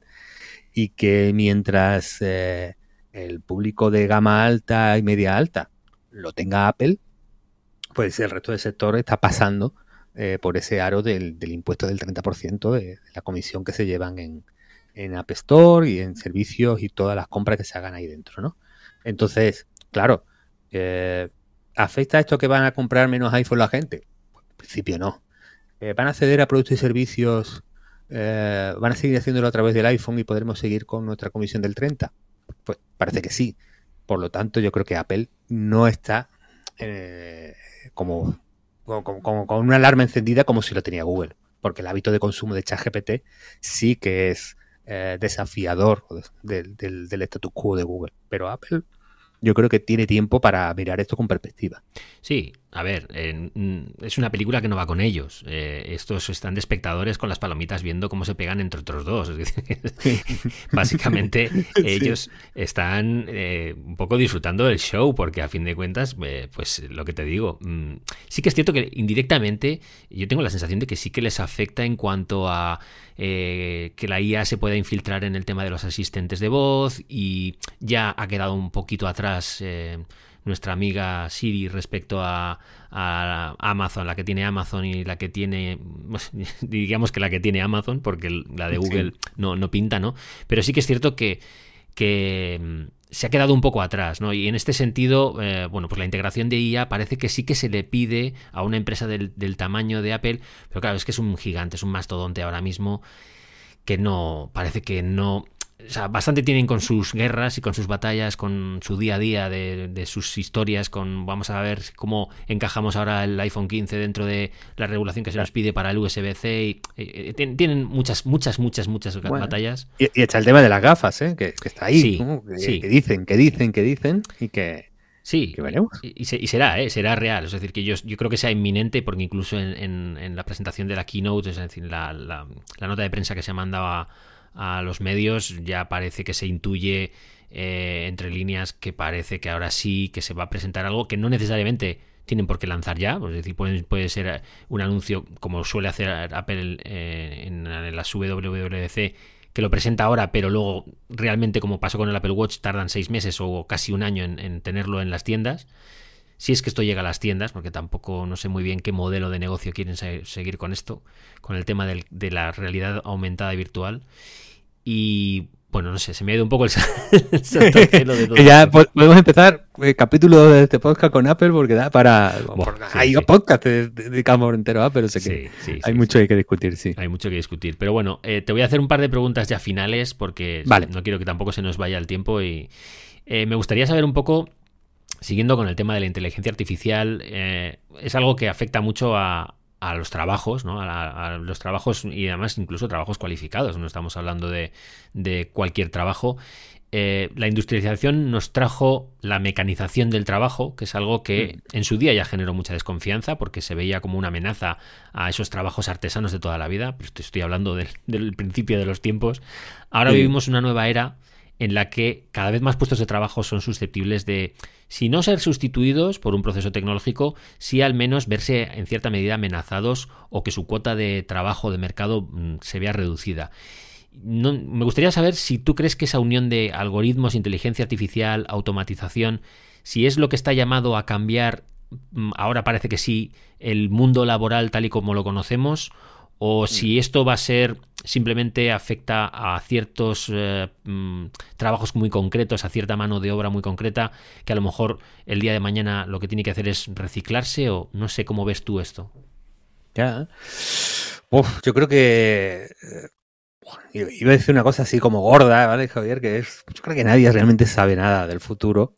B: y que mientras el público de gama alta y media alta lo tenga Apple, pues el resto del sector está pasando por ese aro del impuesto del 30% de la comisión que se llevan en App Store y en servicios y todas las compras que se hagan ahí dentro, ¿no? Entonces, claro, ¿afecta esto que van a comprar menos iPhone la gente? Pues, en principio no. ¿Van a acceder a productos y servicios? ¿Van a seguir haciéndolo a través del iPhone y podremos seguir con nuestra comisión del 30%? Pues parece que sí. Por lo tanto, yo creo que Apple no está con una alarma encendida como si lo tenía Google, porque el hábito de consumo de ChatGPT sí que es desafiador del status quo de Google, pero Apple yo creo que tiene tiempo para mirar esto con perspectiva.
A: Sí, a ver, es una película que no va con ellos. Estos están de espectadores con las palomitas viendo cómo se pegan entre otros dos. Es decir, básicamente ellos están un poco disfrutando del show, porque a fin de cuentas, pues lo que te digo, sí que es cierto que indirectamente yo tengo la sensación de que sí que les afecta en cuanto a que la IA se pueda infiltrar en el tema de los asistentes de voz, y ya ha quedado un poquito atrás nuestra amiga Siri respecto a Amazon, la que tiene Amazon y la que tiene, digamos que la que tiene Amazon, porque la de Google no pinta, ¿no? Pero sí que es cierto que que se ha quedado un poco atrás, ¿no? Y en este sentido, bueno, pues la integración de IA parece que sí que se le pide a una empresa del tamaño de Apple, pero claro, es que es un gigante, es un mastodonte ahora mismo que no, parece que no... O sea, bastante tienen con sus guerras y con sus batallas, con su día a día de sus historias, con vamos a ver cómo encajamos ahora el iPhone 15 dentro de la regulación que se nos pide para el USB-C. Tienen muchas
B: Bueno,
A: batallas.
B: y está el tema de las gafas, ¿eh? Que está ahí,
A: Sí,
B: ¿no?
A: sí.
B: Que dicen y
A: Sí,
B: que veremos.
A: y será real. Es decir, que yo creo que sea inminente porque incluso en la presentación de la keynote, es decir, la nota de prensa que se mandaba a los medios, ya parece que se intuye entre líneas que parece que ahora sí que se va a presentar algo que no necesariamente tienen por qué lanzar ya. Es decir, puede ser un anuncio como suele hacer Apple en las WWDC, que lo presenta ahora, pero luego realmente, como pasó con el Apple Watch, tardan 6 meses o casi un año en tenerlo en las tiendas. Si es que esto llega a las tiendas, porque tampoco no sé muy bien qué modelo de negocio quieren seguir con esto, con el tema de la realidad aumentada y virtual. Y bueno, no sé, se me ha ido un poco el santo de todo.
B: Ya podemos empezar el capítulo de este podcast con Apple porque da para... hay podcast dedicamos entero a Apple, o sea que hay mucho que discutir, sí.
A: Hay mucho que discutir. Pero bueno, te voy a hacer un par de preguntas ya finales porque no quiero que tampoco se nos vaya el tiempo y me gustaría saber un poco, siguiendo con el tema de la inteligencia artificial, es algo que afecta mucho a los trabajos, ¿no? A los trabajos y además incluso trabajos cualificados. No estamos hablando de cualquier trabajo. La industrialización nos trajo la mecanización del trabajo, que es algo que en su día ya generó mucha desconfianza porque se veía como una amenaza a esos trabajos artesanos de toda la vida. Pero estoy hablando del principio de los tiempos. Ahora vivimos una nueva era en la que cada vez más puestos de trabajo son susceptibles de, si no ser sustituidos por un proceso tecnológico, sí al menos verse en cierta medida amenazados o que su cuota de trabajo de mercado se vea reducida. No, me gustaría saber si tú crees que esa unión de algoritmos, inteligencia artificial, automatización, si es lo que está llamado a cambiar, ahora parece que sí, el mundo laboral tal y como lo conocemos, o si esto va a ser simplemente afecta a ciertos trabajos muy concretos, a cierta mano de obra muy concreta, que a lo mejor el día de mañana lo que tiene que hacer es reciclarse, o no sé cómo ves tú esto.
B: Ya. Yo creo que iba a decir una cosa así como gorda, ¿vale, Javier? Yo creo que nadie realmente sabe nada del futuro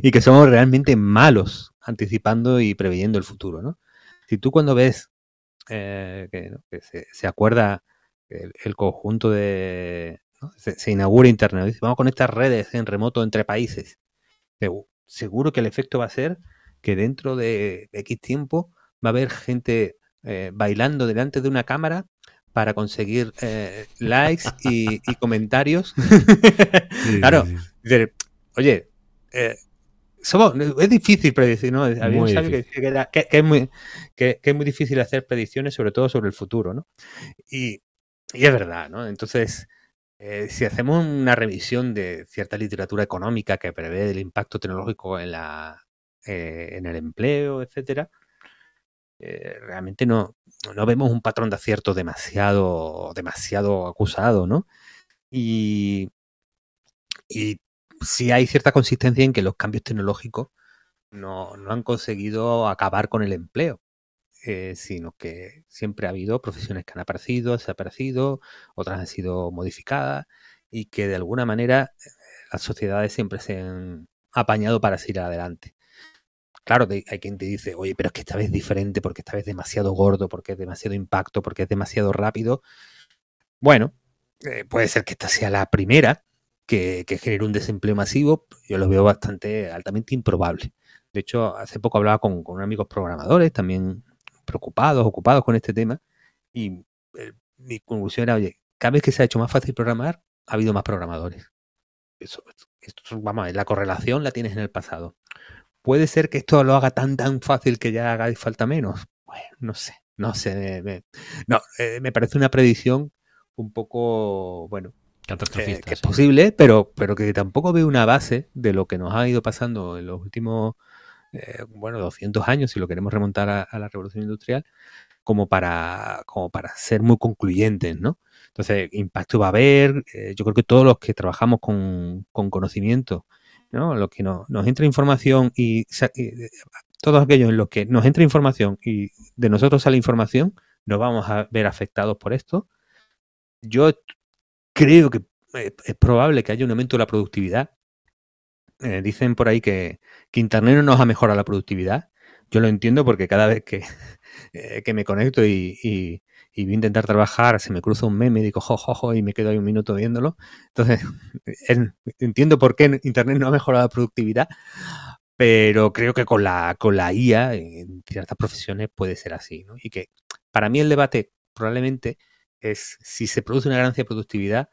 B: y que somos realmente malos anticipando y preveyendo el futuro, ¿no? Si tú cuando ves que se acuerda el conjunto de... ¿no? Se inaugura Internet, dice, vamos con estas redes en remoto entre países. Seguro que el efecto va a ser que dentro de X tiempo va a haber gente bailando delante de una cámara para conseguir likes y comentarios. Claro, oye, es difícil predecir, ¿no? Había un sabio que decía que es muy difícil hacer predicciones, sobre todo sobre el futuro, ¿no? Y es verdad, ¿no? Entonces, si hacemos una revisión de cierta literatura económica que prevé el impacto tecnológico en el empleo, etcétera, realmente no vemos un patrón de acierto demasiado acusado, ¿no? Y sí hay cierta consistencia en que los cambios tecnológicos no han conseguido acabar con el empleo, sino que siempre ha habido profesiones que han aparecido, desaparecido, otras han sido modificadas y que de alguna manera las sociedades siempre se han apañado para seguir adelante. Claro, hay quien te dice, oye, pero es que esta vez es diferente porque esta vez es demasiado gordo, porque es demasiado impacto, porque es demasiado rápido. Bueno, puede ser que esta sea la primera que genere un desempleo masivo. Yo lo veo altamente improbable. De hecho, hace poco hablaba con amigos programadores, también ocupados con este tema, y mi conclusión era, oye, cada vez que se ha hecho más fácil programar, ha habido más programadores. Vamos, la correlación la tienes en el pasado. ¿Puede ser que esto lo haga tan fácil que ya haga falta menos? Bueno, no sé. Me parece una predicción un poco, bueno, que es posible, pero que tampoco veo una base de lo que nos ha ido pasando en los últimos 200 años, si lo queremos remontar a la revolución industrial, como para ser muy concluyentes, ¿no? Entonces, impacto va a haber. Yo creo que todos los que trabajamos con conocimiento, ¿no? Los que nos entra información todos aquellos en los que nos entra información y de nosotros sale información, nos vamos a ver afectados por esto. Yo creo que es probable que haya un aumento de la productividad. Dicen por ahí que Internet no nos ha mejorado la productividad. Yo lo entiendo porque cada vez que me conecto y voy a intentar trabajar, se me cruza un meme y digo, jo, y me quedo ahí un minuto viéndolo. Entonces, entiendo por qué Internet no ha mejorado la productividad, pero creo que con la IA en ciertas profesiones puede ser así, ¿no? Y que para mí el debate probablemente es si se produce una ganancia de productividad,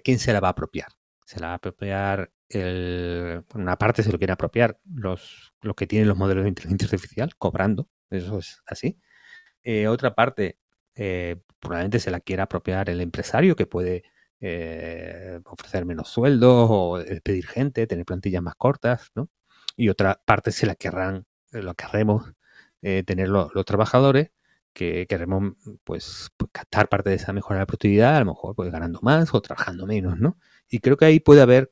B: ¿quién se la va a apropiar? Se la va a apropiar por una parte se lo quieren apropiar los que tienen los modelos de inteligencia artificial, cobrando, eso es así. Otra parte, probablemente se la quiera apropiar el empresario, que puede ofrecer menos sueldos o despedir gente, tener plantillas más cortas, ¿no? Y otra parte se la lo querremos tener los trabajadores, que queremos pues captar parte de esa mejora de la productividad, a lo mejor pues ganando más o trabajando menos, ¿no? Y creo que ahí puede haber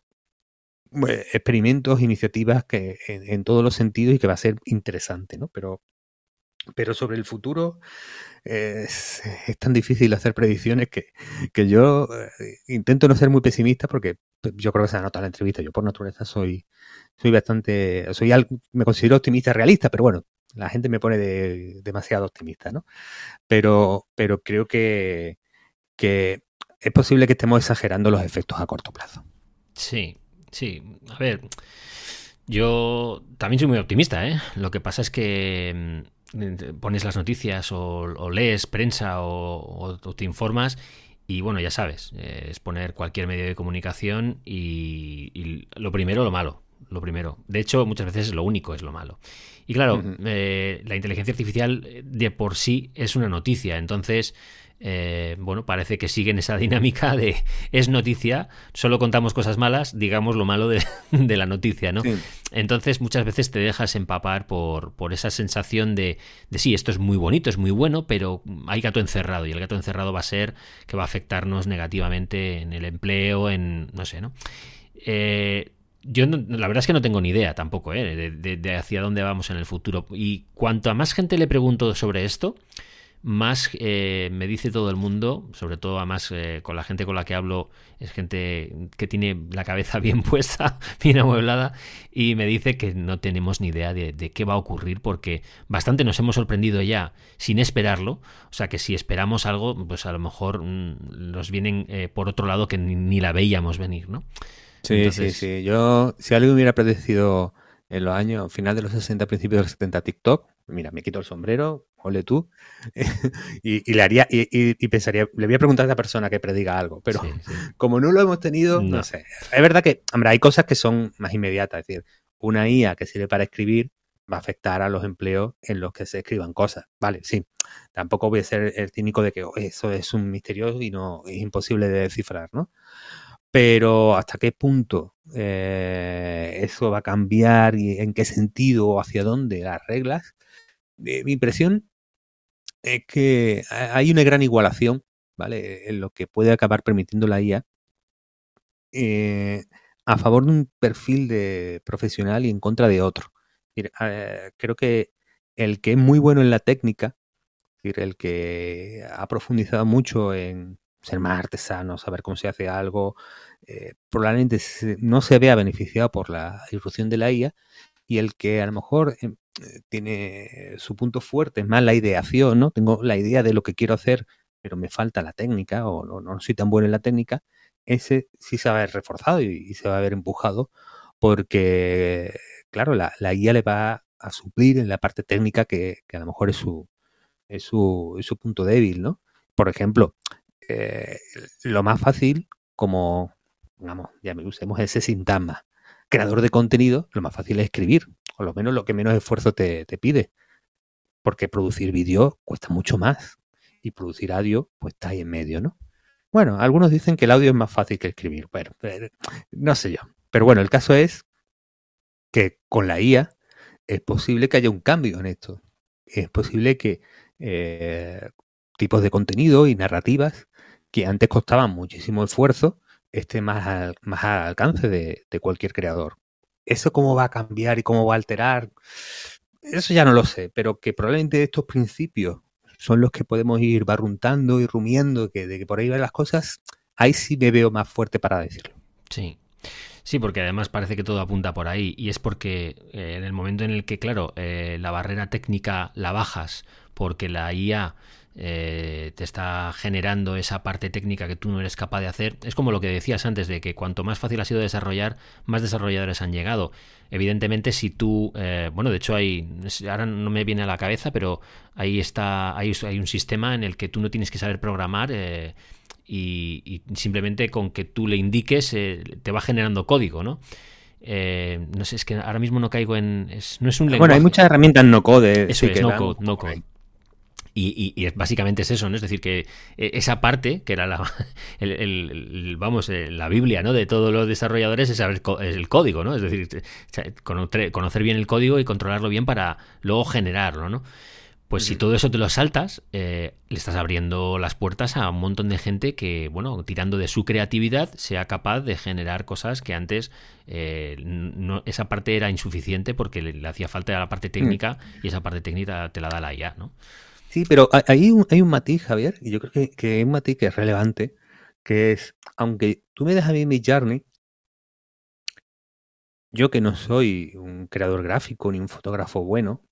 B: experimentos, iniciativas que en todos los sentidos y que va a ser interesante, ¿no? Pero sobre el futuro es tan difícil hacer predicciones que yo intento no ser muy pesimista porque yo creo que se ha notado en la entrevista. Yo por naturaleza soy me considero optimista realista, pero bueno, la gente me pone demasiado optimista, ¿no? Pero creo que es posible que estemos exagerando los efectos a corto plazo.
A: Sí, sí. A ver, yo también soy muy optimista, ¿eh? Lo que pasa es que pones las noticias o lees prensa o te informas y bueno, ya sabes, es poner cualquier medio de comunicación y lo primero, lo malo. Lo primero. De hecho, muchas veces lo único es lo malo. Y claro, la inteligencia artificial de por sí es una noticia. Entonces, bueno, parece que siguen esa dinámica de es noticia, solo contamos cosas malas, digamos lo malo de la noticia, ¿no?
B: Sí.
A: Entonces muchas veces te dejas empapar por esa sensación de sí, esto es muy bonito, es muy bueno, pero hay gato encerrado y el gato encerrado va a ser que va a afectarnos negativamente en el empleo, en no sé, ¿no? Yo la verdad es que no tengo ni idea tampoco de hacia dónde vamos en el futuro. Y cuanto a más gente le pregunto sobre esto, más me dice todo el mundo, sobre todo además con la gente con la que hablo, es gente que tiene la cabeza bien puesta, bien amueblada, y me dice que no tenemos ni idea de qué va a ocurrir, porque bastante nos hemos sorprendido ya sin esperarlo. O sea que si esperamos algo, pues a lo mejor nos vienen por otro lado que ni la veíamos venir, ¿no?
B: Sí,
A: Entonces,
B: sí. Yo, si alguien hubiera predecido en los años, final de los 60, principios de los 70, TikTok, mira, me quito el sombrero, ole tú, y le haría, y pensaría, le voy a preguntar a esta persona que prediga algo, pero
A: sí, sí.
B: como no lo hemos tenido, no
A: No.
B: sé. Es verdad que, hombre, hay cosas que son más inmediatas, es decir, una IA que sirve para escribir va a afectar a los empleos en los que se escriban cosas, vale, sí. Tampoco voy a ser el cínico de que eso es un misterio y no es imposible de descifrar, ¿no? Pero hasta qué punto eso va a cambiar y en qué sentido o hacia dónde las reglas. Mi impresión es que hay una gran igualación, ¿vale? En lo que puede acabar permitiendo la IA a favor de un perfil de profesional y en contra de otro. Creo que el que es muy bueno en la técnica, es decir, el que ha profundizado mucho en ser más artesano, saber cómo se hace algo, probablemente no se vea beneficiado por la irrupción de la IA, y el que a lo mejor tiene su punto fuerte, es más la ideación, ¿no? Tengo la idea de lo que quiero hacer, pero me falta la técnica o no soy tan bueno en la técnica, ese sí se va a ver reforzado y se va a ver empujado porque, claro, la IA le va a suplir en la parte técnica que a lo mejor es su punto débil, ¿no? Por ejemplo, lo más fácil, como, digamos, ya me usemos ese sintagma, creador de contenido, lo más fácil es escribir, o lo menos lo que menos esfuerzo te pide, porque producir vídeo cuesta mucho más, y producir audio, pues está ahí en medio, ¿no? Bueno, algunos dicen que el audio es más fácil que escribir, bueno, no sé yo. Pero bueno, el caso es que con la IA es posible que haya un cambio en esto. Es posible que tipos de contenido y narrativas que antes costaban muchísimo esfuerzo, esté más al alcance de cualquier creador. ¿Eso cómo va a cambiar y cómo va a alterar? Eso ya no lo sé, pero que probablemente estos principios son los que podemos ir barruntando y rumiando, que de que por ahí van las cosas, ahí sí me veo más fuerte para decirlo.
A: Sí. Sí, porque además parece que todo apunta por ahí y es porque en el momento en el que, claro, la barrera técnica la bajas porque la IA te está generando esa parte técnica que tú no eres capaz de hacer, es como lo que decías antes de que cuanto más fácil ha sido desarrollar, más desarrolladores han llegado. Evidentemente, si tú, bueno, de hecho ahora no me viene a la cabeza, pero ahí está, hay un sistema en el que tú no tienes que saber programar. Y simplemente con que tú le indiques te va generando código, ¿no? No sé, es que ahora mismo no caigo en... no es un
B: Bueno, hay
A: lenguaje.
B: muchas herramientas no code,
A: Eso
B: sí,
A: es,
B: que
A: no
B: dan
A: code,
B: un
A: no
B: poco por
A: code.
B: ahí.
A: Básicamente es eso, ¿no? Es decir, que esa parte, que era vamos, la Biblia, ¿no? De todos los desarrolladores es saber es el código, ¿no? Es decir, conocer bien el código y controlarlo bien para luego generarlo, ¿no? Pues si
B: Ujú.
A: todo eso te lo saltas, le estás abriendo las puertas a un montón de gente que, bueno, tirando de su creatividad, sea capaz de generar cosas que antes esa parte era insuficiente porque le hacía falta la parte
B: Mm.
A: técnica y esa parte técnica te la da la IA, ¿no?
B: Sí, pero hay un matiz, Javier, y yo creo que hay un matiz que es relevante, que es, aunque tú me das a mí mi journey, yo que no soy un creador gráfico ni un fotógrafo bueno,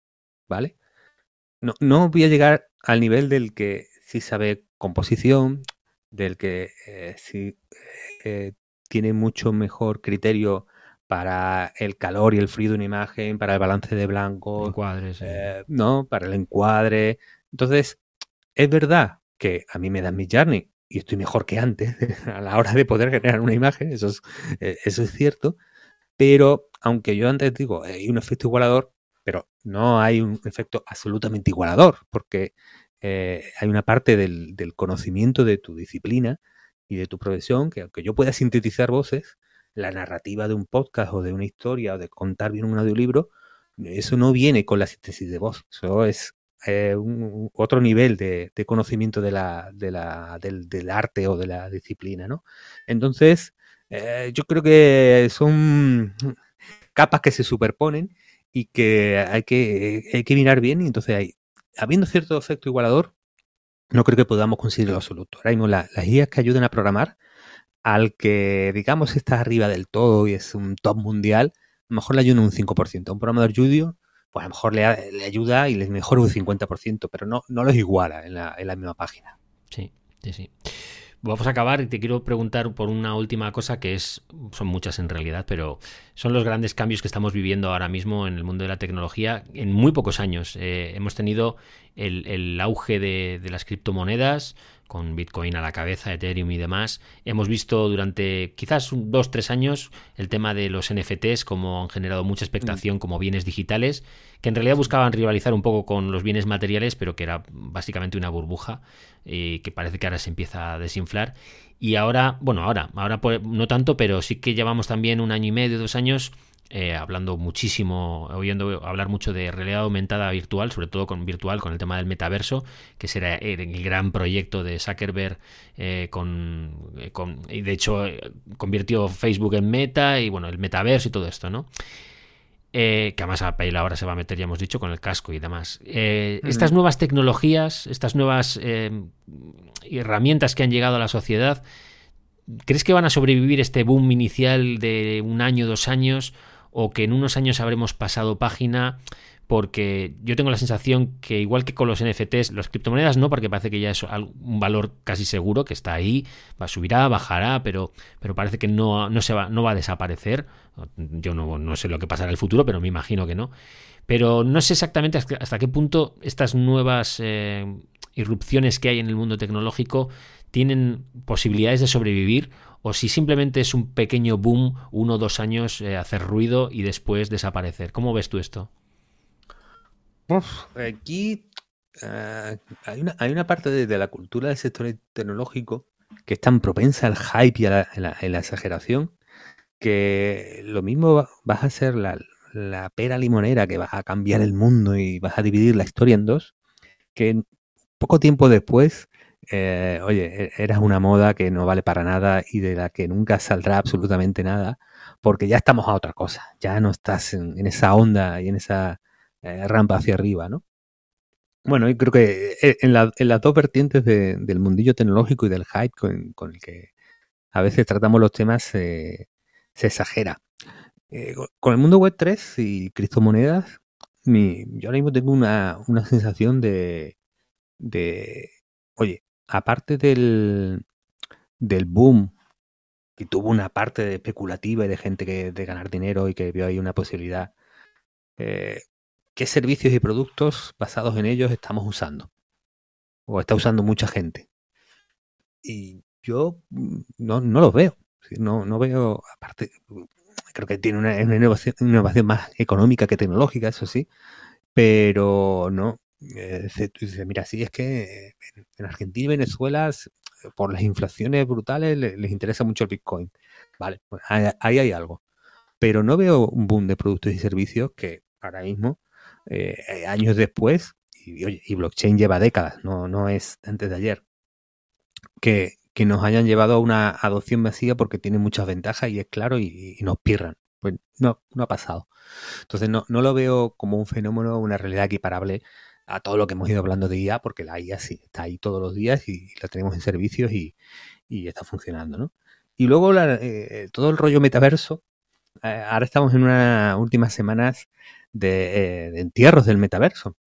B: ¿vale? No voy a llegar al nivel del que sí sabe composición, del que sí eh, tiene mucho mejor criterio para el calor y el frío de una imagen, para el balance de blancos,
A: Encuadres.
B: ¿no? Para el encuadre. Entonces, es verdad que a mí me dan mi journey y estoy mejor que antes a la hora de poder generar una imagen, eso es cierto, pero aunque yo antes digo, hay un efecto igualador, pero no hay un efecto absolutamente igualador, porque hay una parte del conocimiento de tu disciplina y de tu profesión que aunque yo pueda sintetizar voces, la narrativa de un podcast o de una historia o de contar bien un audiolibro, eso no viene con la síntesis de voz, eso es otro nivel de conocimiento del arte o de la disciplina, ¿no? Entonces, yo creo que son capas que se superponen y que hay que mirar bien. Y entonces, habiendo cierto efecto igualador, no creo que podamos conseguirlo absoluto. Ahora mismo las guías que ayuden a programar, al que digamos está arriba del todo y es un top mundial, a lo mejor le ayuda un 5%. A un programador junior, pues a lo mejor le ayuda y le mejora un 50%, pero no los iguala en la misma página.
A: Sí, sí, sí. Vamos a acabar y te quiero preguntar por una última cosa son muchas en realidad, pero son los grandes cambios que estamos viviendo ahora mismo en el mundo de la tecnología en muy pocos años. Hemos tenido el auge de las criptomonedas, con Bitcoin a la cabeza, Ethereum y demás. Hemos visto durante quizás 2 o 3 años el tema de los NFTs, como han generado mucha
B: Mm.
A: expectación como bienes digitales, que en realidad buscaban rivalizar un poco con los bienes materiales, pero que era básicamente una burbuja que parece que ahora se empieza a desinflar. Y ahora, bueno, ahora no tanto, pero sí que llevamos también 1 año y medio, 2 años, hablando muchísimo, oyendo hablar mucho de realidad aumentada virtual, sobre todo con el tema del metaverso, que será el gran proyecto de Zuckerberg, y de hecho convirtió Facebook en Meta y bueno, el metaverso y todo esto, ¿no? Que además a Pale ahora se va a meter, ya hemos dicho, con el casco y demás. Estas
B: Ujú.
A: nuevas tecnologías, estas nuevas herramientas que han llegado a la sociedad, ¿crees que van a sobrevivir este boom inicial de 1 año, 2 años? ¿O que en unos años habremos pasado página? Porque yo tengo la sensación que igual que con los NFTs, las criptomonedas no, porque parece que ya es un valor casi seguro que está ahí, subirá, bajará, pero parece que no va a desaparecer. Yo no sé lo que pasará en el futuro, pero me imagino que no. Pero no sé exactamente hasta qué punto estas nuevas irrupciones que hay en el mundo tecnológico tienen posibilidades de sobrevivir o si simplemente es un pequeño boom, 1 o 2 años, hacer ruido y después desaparecer. ¿Cómo ves tú esto?
B: Aquí hay una parte de la cultura del sector tecnológico que es tan propensa al hype y a la exageración que lo mismo vas a ser la pera limonera que vas a cambiar el mundo y vas a dividir la historia en dos, que poco tiempo después oye, eras una moda que no vale para nada y de la que nunca saldrá absolutamente nada, porque ya estamos a otra cosa, ya no estás en esa onda y en esa rampa hacia arriba, ¿no? Bueno, y creo que en las dos vertientes del mundillo tecnológico y del hype con el que a veces tratamos los temas se exagera. Con el mundo web 3 y criptomonedas, yo ahora mismo tengo una sensación de, oye, aparte del boom que tuvo una parte de especulativa y de gente de ganar dinero y que vio ahí una posibilidad, eh, ¿qué servicios y productos basados en ellos estamos usando? O está usando mucha gente. Y yo no los veo. No veo, aparte, creo que tiene una innovación más económica que tecnológica, eso sí, pero no. Dice, mira, sí, es que en Argentina y Venezuela, por las inflaciones brutales, les interesa mucho el Bitcoin. Vale, pues ahí hay algo. Pero no veo un boom de productos y servicios que ahora mismo, años después, oye, y blockchain lleva décadas, no es antes de ayer, que nos hayan llevado a una adopción masiva porque tiene muchas ventajas y es claro y nos pirran. Pues no ha pasado. Entonces no lo veo como un fenómeno, una realidad equiparable a todo lo que hemos ido hablando de IA, porque la IA sí está ahí todos los días y la tenemos en servicios y está funcionando, ¿no? Y luego todo el rollo metaverso. Ahora estamos en unas últimas semanas de entierros del metaverso.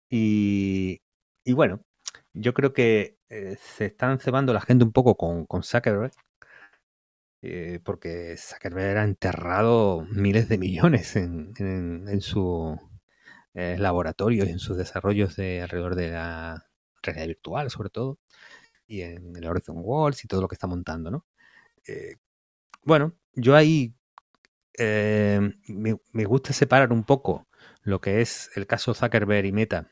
B: Y, y bueno, yo creo que se están cebando la gente un poco con Zuckerberg, porque Zuckerberg ha enterrado miles de millones en su laboratorios, en sus desarrollos alrededor de la realidad virtual, sobre todo, y en el Horizon Worlds y todo lo que está montando, ¿no? Eh, bueno, yo ahí me gusta separar un poco lo que es el caso Zuckerberg y Meta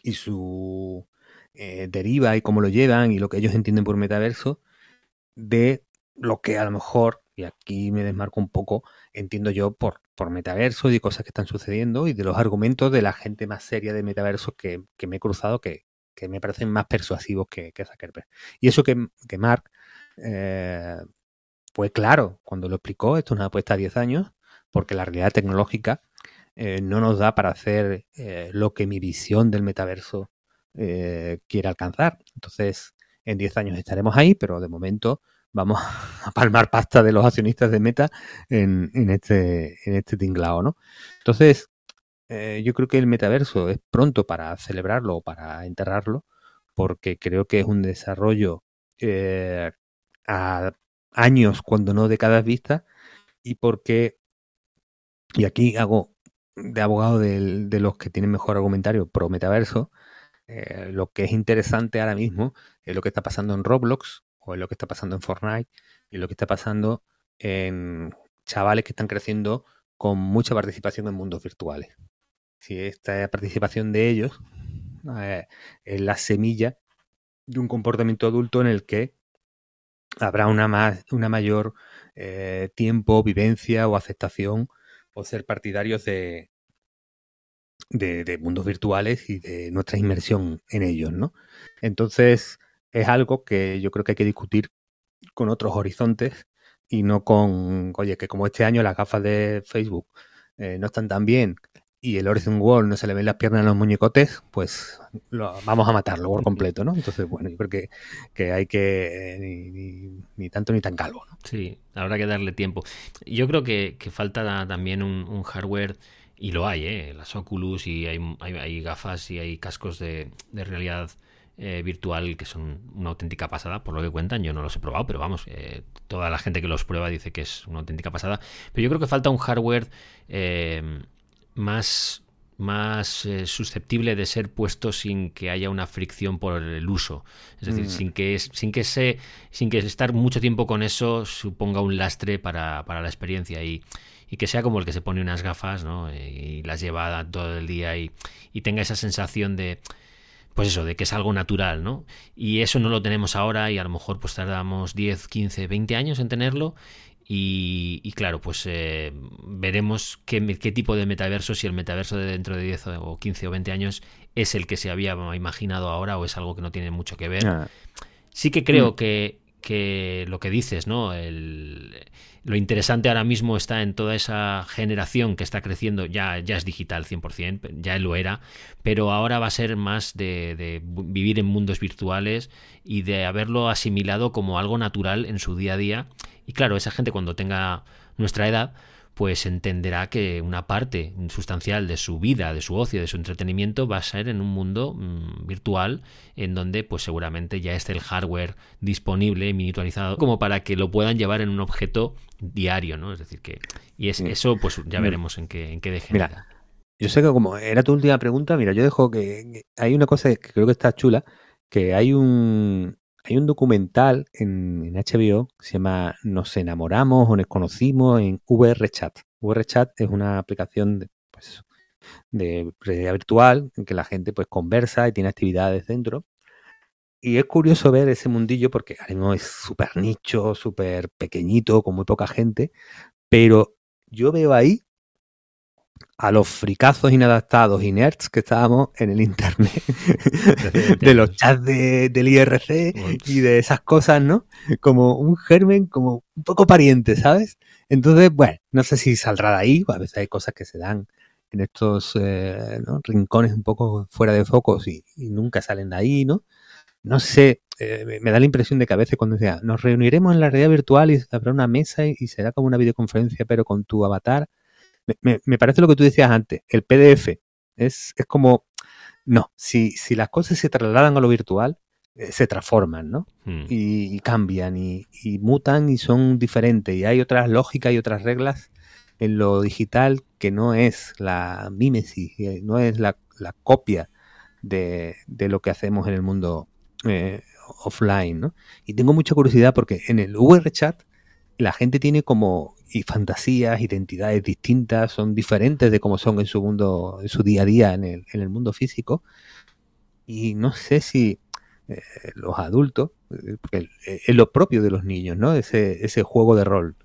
B: y su deriva y cómo lo llevan y lo que ellos entienden por metaverso de lo que a lo mejor, y aquí me desmarco un poco, entiendo yo por metaverso y de cosas que están sucediendo y de los argumentos de la gente más seria de metaverso que me he cruzado que me parecen más persuasivos que Zuckerberg. Y eso que Mark eh, fue claro cuando lo explicó, esto es una apuesta a 10 años, porque la realidad tecnológica no nos da para hacer lo que mi visión del metaverso quiere alcanzar. Entonces, en 10 años estaremos ahí, pero de momento vamos a palmar pasta de los accionistas de Meta en este tinglao, ¿no? Entonces, yo creo que el metaverso es pronto para celebrarlo o para enterrarlo, porque creo que es un desarrollo a años, cuando no décadas vistas, y porque, y aquí hago de abogado de los que tienen mejor argumentario pro metaverso, lo que es interesante ahora mismo es lo que está pasando en Roblox, o es lo que está pasando en Fortnite, y lo que está pasando en chavales que están creciendo con mucha participación en mundos virtuales. Si esta participación de ellos es la semilla de un comportamiento adulto en el que habrá una mayor tiempo, vivencia o aceptación o ser partidarios de mundos virtuales y de nuestra inmersión en ellos, ¿no? Entonces, es algo que yo creo que hay que discutir con otros horizontes y no con, oye, que como este año las gafas de Facebook no están tan bien y el Horizon World no se le ven las piernas a los muñecotes, pues vamos a matarlo por completo, ¿no? Entonces, bueno, yo creo que hay que ni tanto ni tan calvo, ¿no?
A: Sí, habrá que darle tiempo. Yo creo que falta también un hardware, y lo hay, ¿eh? Las Oculus, y hay gafas y hay cascos de realidad virtual que son una auténtica pasada, por lo que cuentan. Yo no los he probado, pero vamos, toda la gente que los prueba dice que es una auténtica pasada. Pero yo creo que falta un hardware más susceptible de ser puesto sin que haya una fricción por el uso, es decir, sin que estar mucho tiempo con eso suponga un lastre para la experiencia, y que sea como el que se pone unas gafas, ¿no? Y las lleva todo el día y tenga esa sensación de, pues eso, de que es algo natural, ¿no? Y eso no lo tenemos ahora, y a lo mejor pues tardamos 10, 15, 20 años en tenerlo. Y claro, pues veremos qué tipo de metaverso, si el metaverso de dentro de 10 o 15 o 20 años es el que se había imaginado ahora o es algo que no tiene mucho que ver.
B: Ah.
A: Sí que creo que lo que dices, ¿no? Lo interesante ahora mismo está en toda esa generación que está creciendo, ya es digital 100%, ya lo era, pero ahora va a ser más de vivir en mundos virtuales y de haberlo asimilado como algo natural en su día a día. Y claro, esa gente cuando tenga nuestra edad, pues entenderá que una parte sustancial de su vida, de su ocio, de su entretenimiento va a ser en un mundo virtual en donde pues seguramente ya esté el hardware disponible, miniaturizado, como para que lo puedan llevar en un objeto diario, ¿no? Es decir, que eso pues ya veremos en qué degenera.
B: Mira, yo sé que como era tu última pregunta, mira, yo dejo que hay una cosa que creo que está chula, que hay un documental en HBO que se llama Nos enamoramos o nos conocimos en VRChat. VRChat es una aplicación de realidad virtual en que la gente pues conversa y tiene actividades dentro. Y es curioso ver ese mundillo porque ahora mismo es súper nicho, súper pequeñito, con muy poca gente, pero yo veo ahí a los fricazos inadaptados y nerds que estábamos en el internet de los chats del IRC y de esas cosas, ¿no? Como un germen, como un poco pariente, ¿sabes? Entonces, bueno, no sé si saldrá de ahí, a veces hay cosas que se dan en estos ¿no? rincones un poco fuera de focos y nunca salen de ahí, ¿no? No sé, me da la impresión de que a veces cuando decía, nos reuniremos en la realidad virtual y habrá una mesa y será como una videoconferencia pero con tu avatar. Me parece lo que tú decías antes, el PDF es como, no, si las cosas se trasladan a lo virtual, se transforman, ¿no? Y cambian y mutan y son diferentes y hay otras lógicas y otras reglas en lo digital que no es la mímesis, no es la copia de lo que hacemos en el mundo offline, ¿no? Y tengo mucha curiosidad porque en el VRChat la gente tiene como fantasías, identidades distintas, son diferentes de cómo son en su mundo, en su día a día, en el mundo físico. Y no sé si los adultos, porque es lo propio de los niños, ¿no? Ese juego de rol.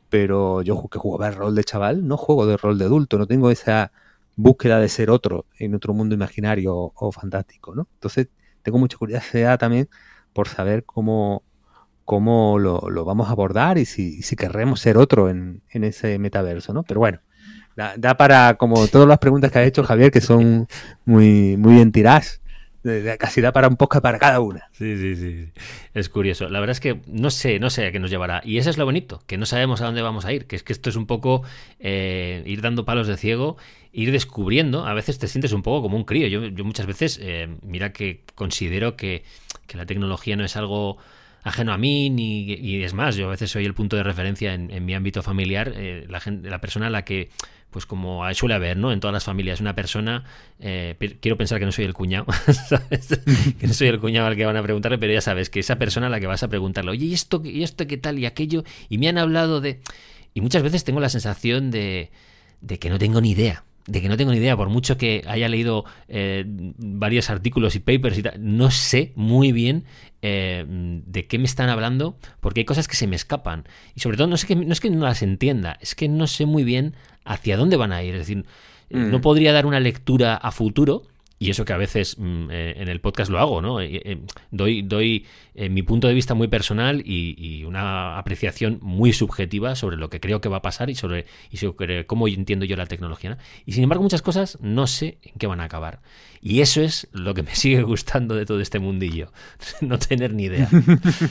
B: Pero yo que jugaba el rol de chaval, no juego de rol de adulto, no tengo esa búsqueda de ser otro en otro mundo imaginario o fantástico, ¿no? Entonces tengo mucha curiosidad también por saber cómo lo vamos a abordar y si querremos ser otro en ese metaverso, ¿no? Pero bueno, da para, como todas las preguntas que has hecho, Javier, que son muy, muy bien tiradas, casi da para un podcast para cada una.
A: Sí. Es curioso. La verdad es que no sé a qué nos llevará. Y eso es lo bonito, que no sabemos a dónde vamos a ir. Que es que esto es un poco ir dando palos de ciego, ir descubriendo. A veces te sientes un poco como un crío. Yo muchas veces, mira que considero que la tecnología no es algo ajeno a mí, y es más, yo a veces soy el punto de referencia en mi ámbito familiar, la persona a la que, pues como suele haber, ¿no? En todas las familias, una persona, quiero pensar que no soy el cuñado, ¿sabes? Que no soy el cuñado al que van a preguntarle, pero ya sabes, que esa persona a la que vas a preguntarle, oye, ¿y esto qué tal? Y aquello, y me han hablado de... Y muchas veces tengo la sensación de que no tengo ni idea. Por mucho que haya leído varios artículos y papers y tal, no sé muy bien de qué me están hablando, porque hay cosas que se me escapan. Y sobre todo no es que no las entienda, es que no sé muy bien hacia dónde van a ir. Es decir, no podría dar una lectura a futuro, y eso que a veces en el podcast lo hago, ¿no? Doy mi punto de vista muy personal y una apreciación muy subjetiva sobre lo que creo que va a pasar y sobre cómo entiendo yo la tecnología, ¿no? Y sin embargo muchas cosas no sé en qué van a acabar. Y eso es lo que me sigue gustando de todo este mundillo. No tener ni idea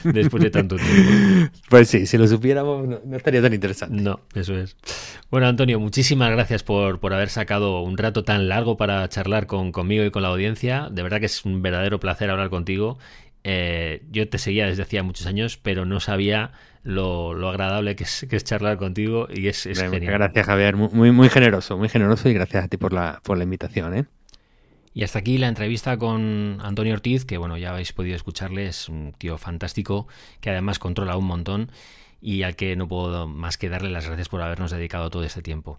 A: después de tanto tiempo.
B: Pues sí, si lo supiéramos no estaría tan interesante.
A: No, eso es. Bueno, Antonio, muchísimas gracias por haber sacado un rato tan largo para charlar conmigo y con la audiencia. De verdad que es un verdadero placer hablar contigo. Yo te seguía desde hacía muchos años, pero no sabía lo agradable que es charlar contigo, y es genial.
B: Muchas gracias, Javier. Muy generoso, y gracias a ti por la invitación, ¿eh?
A: Y hasta aquí la entrevista con Antonio Ortiz, que bueno, ya habéis podido escucharle, es un tío fantástico, que además controla un montón y al que no puedo más que darle las gracias por habernos dedicado todo este tiempo.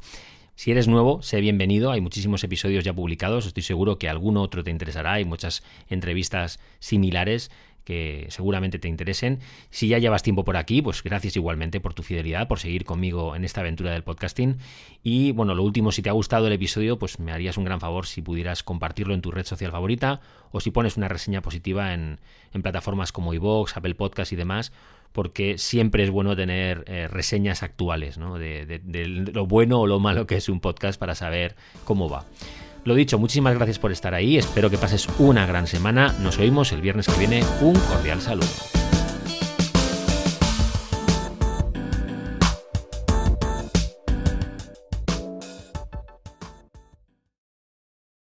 A: Si eres nuevo, sé bienvenido, hay muchísimos episodios ya publicados, estoy seguro que algún otro te interesará, hay muchas entrevistas similares que seguramente te interesen. Si ya llevas tiempo por aquí, pues gracias igualmente por tu fidelidad, por seguir conmigo en esta aventura del podcasting. Y bueno, lo último, si te ha gustado el episodio, pues me harías un gran favor si pudieras compartirlo en tu red social favorita o si pones una reseña positiva en plataformas como iVoox, Apple Podcast y demás, porque siempre es bueno tener reseñas actuales, ¿no? de lo bueno o lo malo que es un podcast para saber cómo va. Lo dicho, muchísimas gracias por estar ahí, espero que pases una gran semana, nos oímos el viernes que viene, un cordial saludo.